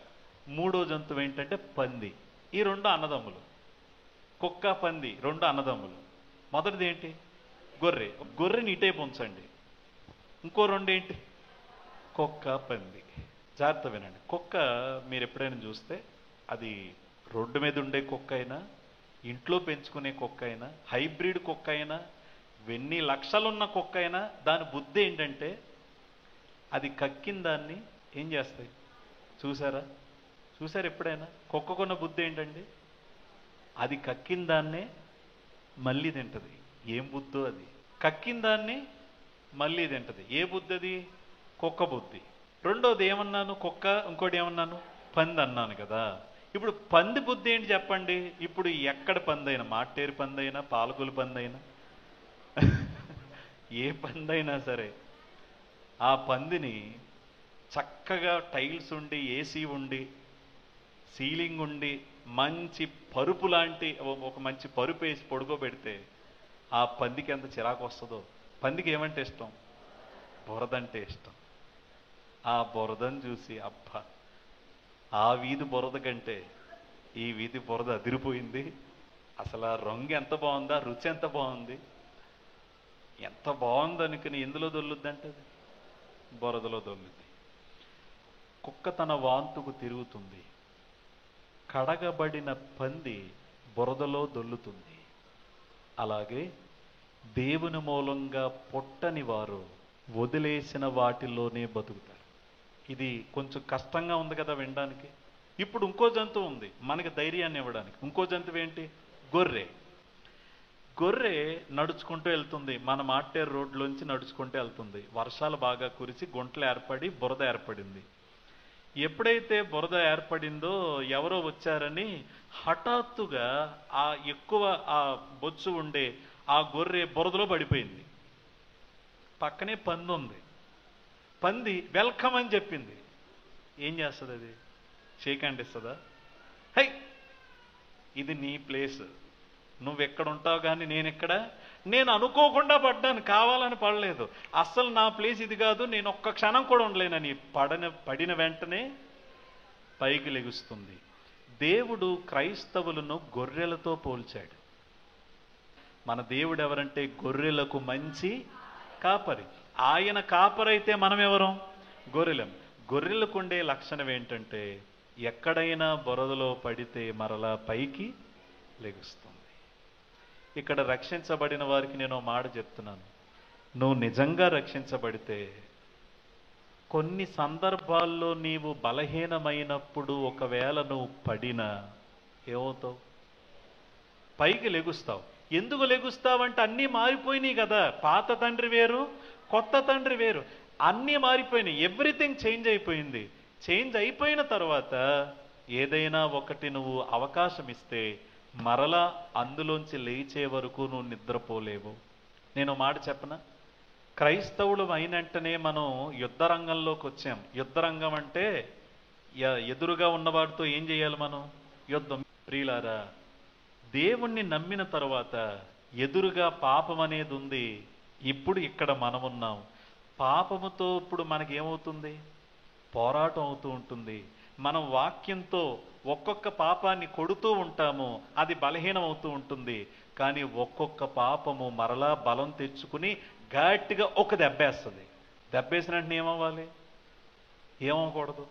మూడో జంతువు ఏంటంటే పంది. ఈ రెండు అన్నదమ్ములు. కుక్క పంది రెండు అన్నదమ్ములు. మొదటిది ఏంటి? గొర్రె. గొర్రెని ఇటేపు ఉంచండి. ఇంకో రెండు ఏంటి? కుక్క పంది. జాగ్రత్త వినండి. కుక్క మీరు ఎప్పుడైనా చూస్తే అది రోడ్డు మీద ఉండే కుక్క అయినా, ఇంట్లో పెంచుకునే కుక్క అయినా, హైబ్రిడ్ కుక్క అయినా, ఎన్ని లక్షలున్న కుక్క అయినా, దాని బుద్ధి ఏంటంటే అది కక్కిన దాన్ని ఏం చేస్తాయి? చూసారా ఎప్పుడైనా? కుక్కకున్న బుద్ధి ఏంటండి? అది కక్కిన దాన్నే మళ్ళీ తింటది. ఏం బుద్ధో అది! కక్కిన దాన్ని మళ్ళీ తింటది. ఏ బుద్ధి అది? కుక్క బుద్ధి. రెండోది ఏమన్నాను? కుక్క. ఇంకోటి ఏమన్నాను? పంది అన్నాను కదా. ఇప్పుడు పంది బుద్ధి ఏంటి చెప్పండి? ఇప్పుడు ఎక్కడ పందైనా, మాట్టేరు పందైనా, పాలకులు పందైనా, ఏ పందైనా సరే, ఆ పందిని చక్కగా టైల్స్ ఉండి, ఏసీ ఉండి, సీలింగ్ ఉండి, మంచి పరుపు లాంటి ఒక మంచి పరుపు వేసి పడుకోబెడితే ఆ పందికి ఎంత చిరాకు వస్తుందో. పందికి ఏమంటే ఇష్టం? బురదంటే ఇష్టం. ఆ బురదను చూసి అబ్బా, ఆ వీధి బురద కంటే ఈ వీధి బురద అదిరిపోయింది, అసలు ఆ రంగు ఎంత బాగుందా, రుచి ఎంత బాగుంది, ఎంత బాగుంది అనుకుని ఎందులో దొల్లుద్దంటే అది బురదలో దొల్లుద్ది. కుక్క తన వాంతుకు తిరుగుతుంది, కడగబడిన పంది బురదలో దొల్లుతుంది. అలాగే దేవుని మూలంగా పుట్టని వారు వదిలేసిన వాటిల్లోనే బతుకుతారు. ఇది కొంచెం కష్టంగా ఉంది కదా వినడానికి. ఇప్పుడు ఇంకో జంతువు ఉంది మనకి ధైర్యాన్ని ఇవ్వడానికి. ఇంకో జంతువు ఏంటి? గొర్రె. గొర్రె నడుచుకుంటూ వెళ్తుంది. మన మాట్టేరు రోడ్లోంచి నడుచుకుంటూ వెళ్తుంది. వర్షాలు బాగా కురిసి గుంటలు ఏర్పడి బురద ఏర్పడింది. ఎప్పుడైతే బురద ఏర్పడిందో ఎవరో వచ్చారని హఠాత్తుగా ఆ ఎక్కువ ఆ బొచ్చు ఉండే ఆ గొర్రె బురదలో పడిపోయింది. పక్కనే పంది ఉంది. పంది వెల్కమ్ అని చెప్పింది. ఏం చేస్తుంది అది? షేక్ హ్యాండ్ ఇస్తుందా? హై, ఇది నీ ప్లేస్, నువ్వెక్కడ ఉంటావు కానీ నేను అనుకోకుండా పడ్డాను, కావాలని పడలేదు, అస్సలు నా ప్లేస్ ఇది కాదు, నేను ఒక్క క్షణం కూడా ఉండలేనని పడిన వెంటనే పైకి లెగుస్తుంది. దేవుడు క్రైస్తవులను గొర్రెలతో పోల్చాడు. మన దేవుడు ఎవరంటే గొర్రెలకు మంచి కాపరి. ఆయన కాపరైతే మనం ఎవరం? గొర్రెలం. గొర్రెలకు ఉండే లక్షణం ఏంటంటే ఎక్కడైనా బురదలో పడితే మరలా పైకి లెగుస్తుంది. ఇక్కడ రక్షించబడిన వారికి నేను మాట చెప్తున్నాను. నువ్వు నిజంగా రక్షించబడితే కొన్ని సందర్భాల్లో నీవు బలహీనమైనప్పుడు ఒకవేళ నువ్వు పడినా ఏమవుతావు? పైకి లెగుస్తావు. ఎందుకు లెగుస్తావంటే అన్నీ మారిపోయినాయి కదా. పాత తండ్రి వేరు, కొత్త తండ్రి వేరు, అన్నీ మారిపోయినాయి. ఎవ్రీథింగ్ చేంజ్ అయిపోయింది. చేంజ్ అయిపోయిన తర్వాత ఏదైనా ఒకటి నువ్వు అవకాశం ఇస్తే మరలా అందులోంచి లేచే వరకు నువ్వు నిద్రపోలేవు. నేను మాట చెప్పనా? క్రైస్తవులు అయినంటనే మనం యుద్ధ రంగంలోకి వచ్చాం. యుద్ధ రంగం అంటే ఎదురుగా ఉన్నవాడితో ఏం చేయాలి మనం? యుద్ధం. ప్రియులారా, దేవుణ్ణి నమ్మిన తర్వాత ఎదురుగా పాపం అనేది ఉంది. ఇప్పుడు ఇక్కడ మనమున్నాం. పాపముతో ఇప్పుడు మనకేమవుతుంది? పోరాటం అవుతూ ఉంటుంది. మనం వాక్యంతో ఒక్కొక్క పాపాన్ని కొడుతూ ఉంటాము, అది బలహీనం అవుతూ ఉంటుంది. కానీ ఒక్కొక్క పాపము మరలా బలం తెచ్చుకుని గట్టిగా ఒక దెబ్బేస్తుంది. దెబ్బేసిన వెంటనే ఏమవ్వాలి? ఏమవ్వకూడదు?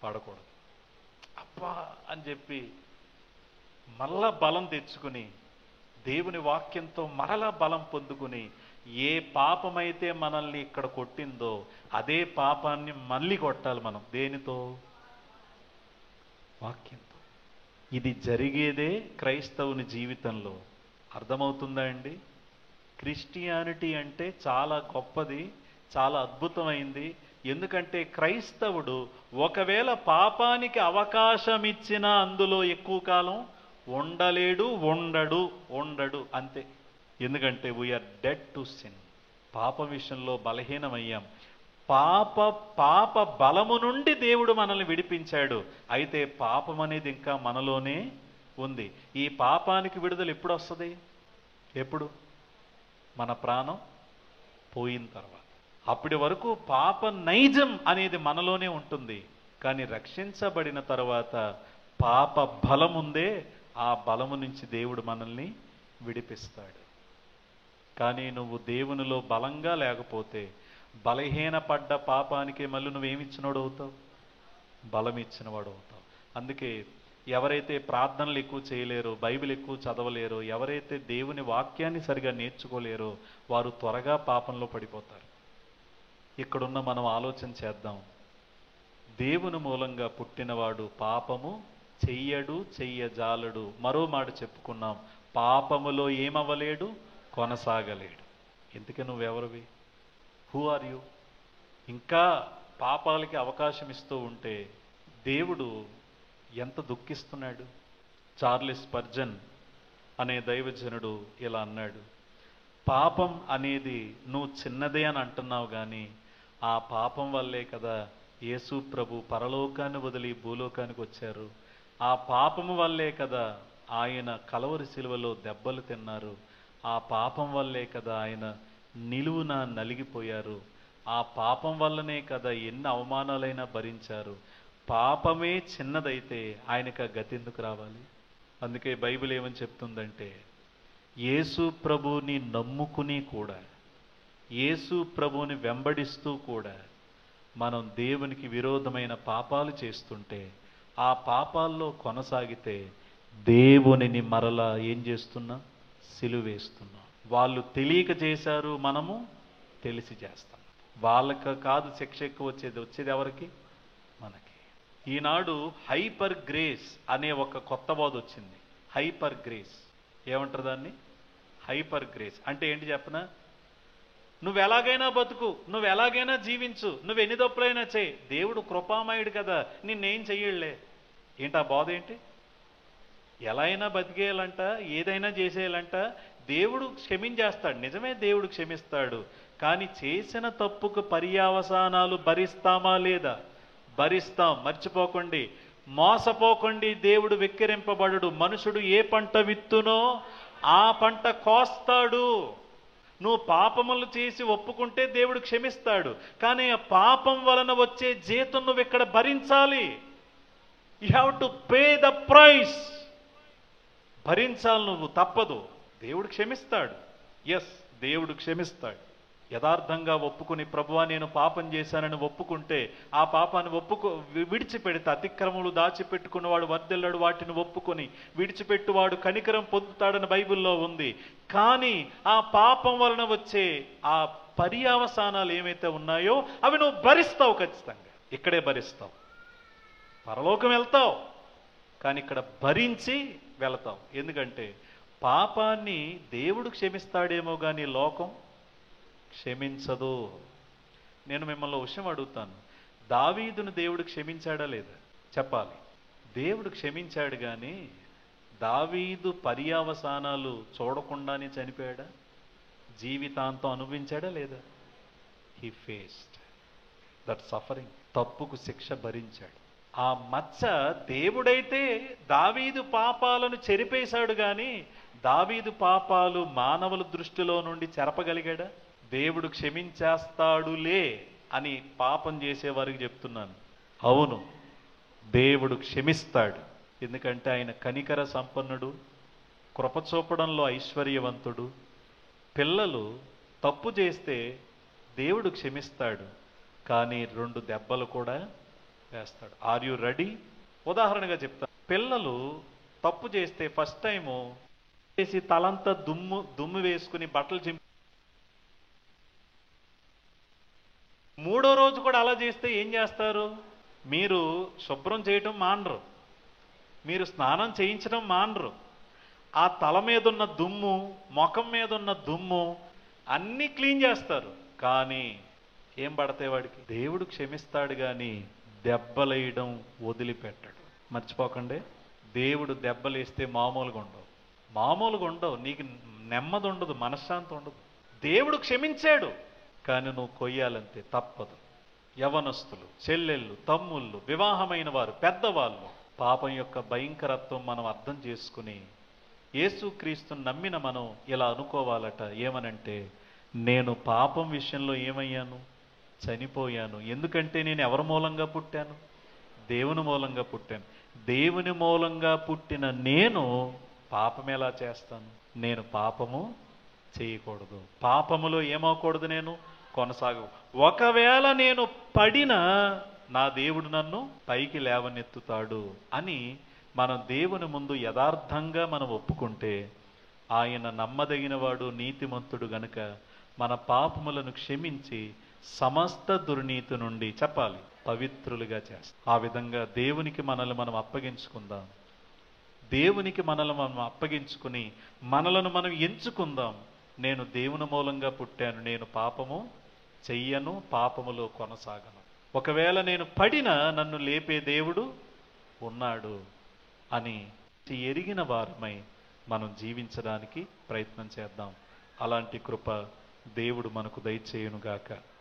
పడకూడదు. అబ్బా అని చెప్పి మరలా బలం తెచ్చుకుని దేవుని వాక్యంతో మరలా బలం పొందుకుని ఏ పాపమైతే మనల్ని ఇక్కడ కొట్టిందో అదే పాపాన్ని మళ్ళీ కొట్టాలి మనం. దేనితో? వాక్యంతో. ఇది జరిగేదే క్రైస్తవుని జీవితంలో. అర్థమవుతుందా అండి? క్రిస్టియానిటీ అంటే చాలా గొప్పది, చాలా అద్భుతమైంది. ఎందుకంటే క్రైస్తవుడు ఒకవేళ పాపానికి అవకాశం ఇచ్చినా అందులో ఎక్కువ కాలం ఉండలేడు, ఉండడు అంతే. ఎందుకంటే వీఆర్ డెడ్ టు సిన్. పాప విషయంలో బలహీనమయ్యాం. పాప బలము నుండి దేవుడు మనల్ని విడిపించాడు. అయితే పాపం అనేది ఇంకా మనలోనే ఉంది. ఈ పాపానికి విడుదల ఎప్పుడు వస్తుంది? ఎప్పుడు? మన ప్రాణం పోయిన తర్వాత. అప్పటి వరకు పాప నైజం అనేది మనలోనే ఉంటుంది. కానీ రక్షించబడిన తర్వాత పాప బలం ఉందే, ఆ బలము నుంచి దేవుడు మనల్ని విడిపిస్తాడు. కానీ నువ్వు దేవునిలో బలంగా లేకపోతే, బలహీనపడ్డ పాపానికి మళ్ళీ నువ్వేమిచ్చినోడు అవుతావు? బలం ఇచ్చినవాడు అవుతావు. అందుకే ఎవరైతే ప్రార్థనలు ఎక్కువ చేయలేరో, బైబిల్ ఎక్కువ చదవలేరో, ఎవరైతే దేవుని వాక్యాన్ని సరిగా నేర్చుకోలేరో, వారు త్వరగా పాపంలో పడిపోతారు. ఇక్కడున్న మనం ఆలోచన చేద్దాం. దేవుని మూలంగా పుట్టినవాడు పాపము చెయ్యడు, చెయ్యజాలడు. మరో మాట చెప్పుకున్నాం, పాపములో ఏమవ్వలేడు, కొనసాగలేడు. ఎందుకే నువ్వెవరివి? Who are you? ఇంకా పాపాలకి అవకాశం ఇస్తూ ఉంటే దేవుడు ఎంత దుఃఖిస్తున్నాడు. చార్లెస్ స్పర్జన్ అనే దైవజనుడు ఇలా అన్నాడు, పాపం అనేది నువ్వు చిన్నదే అని అంటున్నావు, కానీ ఆ పాపం వల్లే కదా యేసు ప్రభు పరలోకాన్ని వదిలి భూలోకానికి వచ్చారు. ఆ పాపము వల్లే కదా ఆయన కలవరి శిలువలో దెబ్బలు తిన్నారు. ఆ పాపం వల్లే కదా ఆయన నిలువున నలిగిపోయారు. ఆ పాపం వల్లనే కదా ఎన్ని అవమానాలైనా భరించారు. పాపమే చిన్నదైతే ఆయనకు ఆ గతి ఎందుకు రావాలి? అందుకే బైబిల్ ఏమని చెప్తుందంటే, యేసు ప్రభుని నమ్ముకుని కూడా, యేసు ప్రభుని వెంబడిస్తూ కూడా మనం దేవునికి విరోధమైన పాపాలు చేస్తుంటే, ఆ పాపాల్లో కొనసాగితే దేవునిని మరలా ఏం చేస్తున్నాం? సిలువేస్తున్నాం. వాళ్ళు తెలియక చేశారు, మనము తెలిసి చేస్తాం. వాళ్ళకి కాదు శిక్ష ఎక్కువ వచ్చేది ఎవరికి? మనకి. ఈనాడు హైపర్ గ్రేస్ అనే ఒక కొత్త బోధ వచ్చింది. హైపర్ గ్రేస్ ఏమంటారు దాన్ని? హైపర్ గ్రేస్ అంటే ఏంటి చెప్పనా? నువ్వు ఎలాగైనా బతుకు, నువ్వు ఎలాగైనా జీవించు, నువ్వు ఎన్ని తప్పులైనా చేయి, దేవుడు కృపామయుడు కదా, నిన్నేం చెయ్యలే. ఏంటి ఆ బోధ? ఏంటి? ఎలా అయినా బతికేయాలంట, ఏదైనా చేసేయాలంట, దేవుడు క్షమించేస్తాడు. నిజమే, దేవుడు క్షమిస్తాడు. కానీ చేసిన తప్పుకు పర్యావసానాలు భరిస్తామా లేదా? భరిస్తాం. మర్చిపోకండి, మోసపోకండి. దేవుడు వెక్కిరింపబడడు. మనుషుడు ఏ పంట విత్తునో ఆ పంట కోస్తాడు. నువ్వు పాపములు చేసి ఒప్పుకుంటే దేవుడు క్షమిస్తాడు. కానీ ఆ పాపం వలన వచ్చే జీతం నువ్వు ఇక్కడ భరించాలి. You have to pay the price. భరించాలి నువ్వు, తప్పదు. దేవుడు క్షమిస్తాడు. ఎస్, దేవుడు క్షమిస్తాడు. యథార్థంగా ఒప్పుకుని, ప్రభువా నేను పాపం చేశానని ఒప్పుకుంటే, ఆ పాపాన్ని విడిచిపెడితే, అతిక్రమములు దాచిపెట్టుకున్నవాడు వర్ధిల్లడు, వాటిని ఒప్పుకొని విడిచిపెట్టువాడు కనికరం పొందుతాడని బైబిల్లో ఉంది. కానీ ఆ పాపం వలన వచ్చే ఆ పర్యావసానాలు ఏమైతే ఉన్నాయో అవి నువ్వు భరిస్తావు. ఖచ్చితంగా ఇక్కడే భరిస్తావు. పరలోకం వెళ్తావు, కానీ ఇక్కడ భరించి వెళతావు. ఎందుకంటే పాపాన్ని దేవుడు క్షమిస్తాడేమో కానీ లోకం క్షమించదు. నేను మిమ్మల్ని విషయం అడుగుతాను, దావీదును దేవుడు క్షమించాడా లేదా? చెప్పాలి. దేవుడు క్షమించాడు, కానీ దావీదు పర్యావసానాలు చూడకుండానే చనిపోయాడా? జీవితాంతం అనుభవించాడా లేదా? He faced that suffering. తప్పుకు శిక్ష భరించాడు. ఆ మచ్చ దేవుడైతే దావీదు పాపాలను చెరిపేశాడు, కానీ దావీదు పాపాలు మానవుల దృష్టిలో నుండి చెరపగలిగాడా? దేవుడు క్షమించేస్తాడులే అని పాపం చేసేవారికి చెప్తున్నాను. అవును, దేవుడు క్షమిస్తాడు. ఎందుకంటే ఆయన కనికర సంపన్నుడు, కృపచూపడంలో ఐశ్వర్యవంతుడు. పిల్లలు తప్పు చేస్తే దేవుడు క్షమిస్తాడు, కానీ 2 దెబ్బలు కూడా వేస్తాడు. Are you ready? ఉదాహరణగా చెప్తాను. పిల్లలు తప్పు చేస్తే ఫస్ట్ టైము చేసి తలంతా దుమ్ము వేసుకుని బట్టలు చింపి, 3వ రోజు కూడా అలా చేస్తే ఏం చేస్తారు? మీరు శుభ్రం చేయటం మానరు, మీరు స్నానం చేయించడం మానరు. ఆ తల మీద ఉన్న దుమ్ము, ముఖం మీద ఉన్న దుమ్ము అన్నీ క్లీన్ చేస్తారు. కానీ ఏం పడతాయి వాడికి? దేవుడు క్షమిస్తాడు, కానీ దెబ్బలేయడం వదిలిపెట్టడు. మర్చిపోకండి, దేవుడు దెబ్బలేస్తే మామూలుగా ఉండవు. నీకు నెమ్మది ఉండదు, మనశ్శాంతి ఉండదు. దేవుడు క్షమించాడు, కానీ నువ్వు కొయ్యాలంతే, తప్పదు. యవనస్తులు, చెల్లెళ్ళు, తమ్ముళ్ళు, వివాహమైన వారు, పెద్దవాళ్ళు, పాపం యొక్క భయంకరత్వం మనం అర్థం చేసుకుని యేసుక్రీస్తుని నమ్మిన మనం ఇలా అనుకోవాలట. ఏమనంటే, నేను పాపం విషయంలో ఏమయ్యాను? చనిపోయాను. ఎందుకంటే నేను ఎవరి మూలంగా పుట్టాను? దేవుని మూలంగా పుట్టాను. దేవుని మూలంగా పుట్టిన నేను పాపం ఎలా చేస్తాను? నేను పాపము చేయకూడదు. పాపములో ఏమవకూడదు, నేను కొనసాగ. ఒకవేళ నేను పడినా నా దేవుడు నన్ను పైకి లేవనెత్తుతాడు అని మనం దేవుని ముందు యథార్థంగా మనం ఒప్పుకుంటే ఆయన నమ్మదగినవాడు, నీతిమంతుడు గనుక మన పాపములను క్షమించి సమస్త దుర్నీతి నుండి చెప్పాలి పవిత్రులుగా చేస్తాం. ఆ విధంగా దేవునికి మనల్ని మనం అప్పగించుకుందాం. దేవునికి మనల్ని మనం అప్పగించుకుని మనలను మనం ఎంచుకుందాం. నేను దేవుని మూలంగా పుట్టాను, నేను పాపము చెయ్యను, పాపములో కొనసాగను. ఒకవేళ నేను పడినా నన్ను లేపే దేవుడు ఉన్నాడు అని ఎరిగిన వారమై మనం జీవించడానికి ప్రయత్నం చేద్దాం. అలాంటి కృప దేవుడు మనకు దయచేయునుగాక.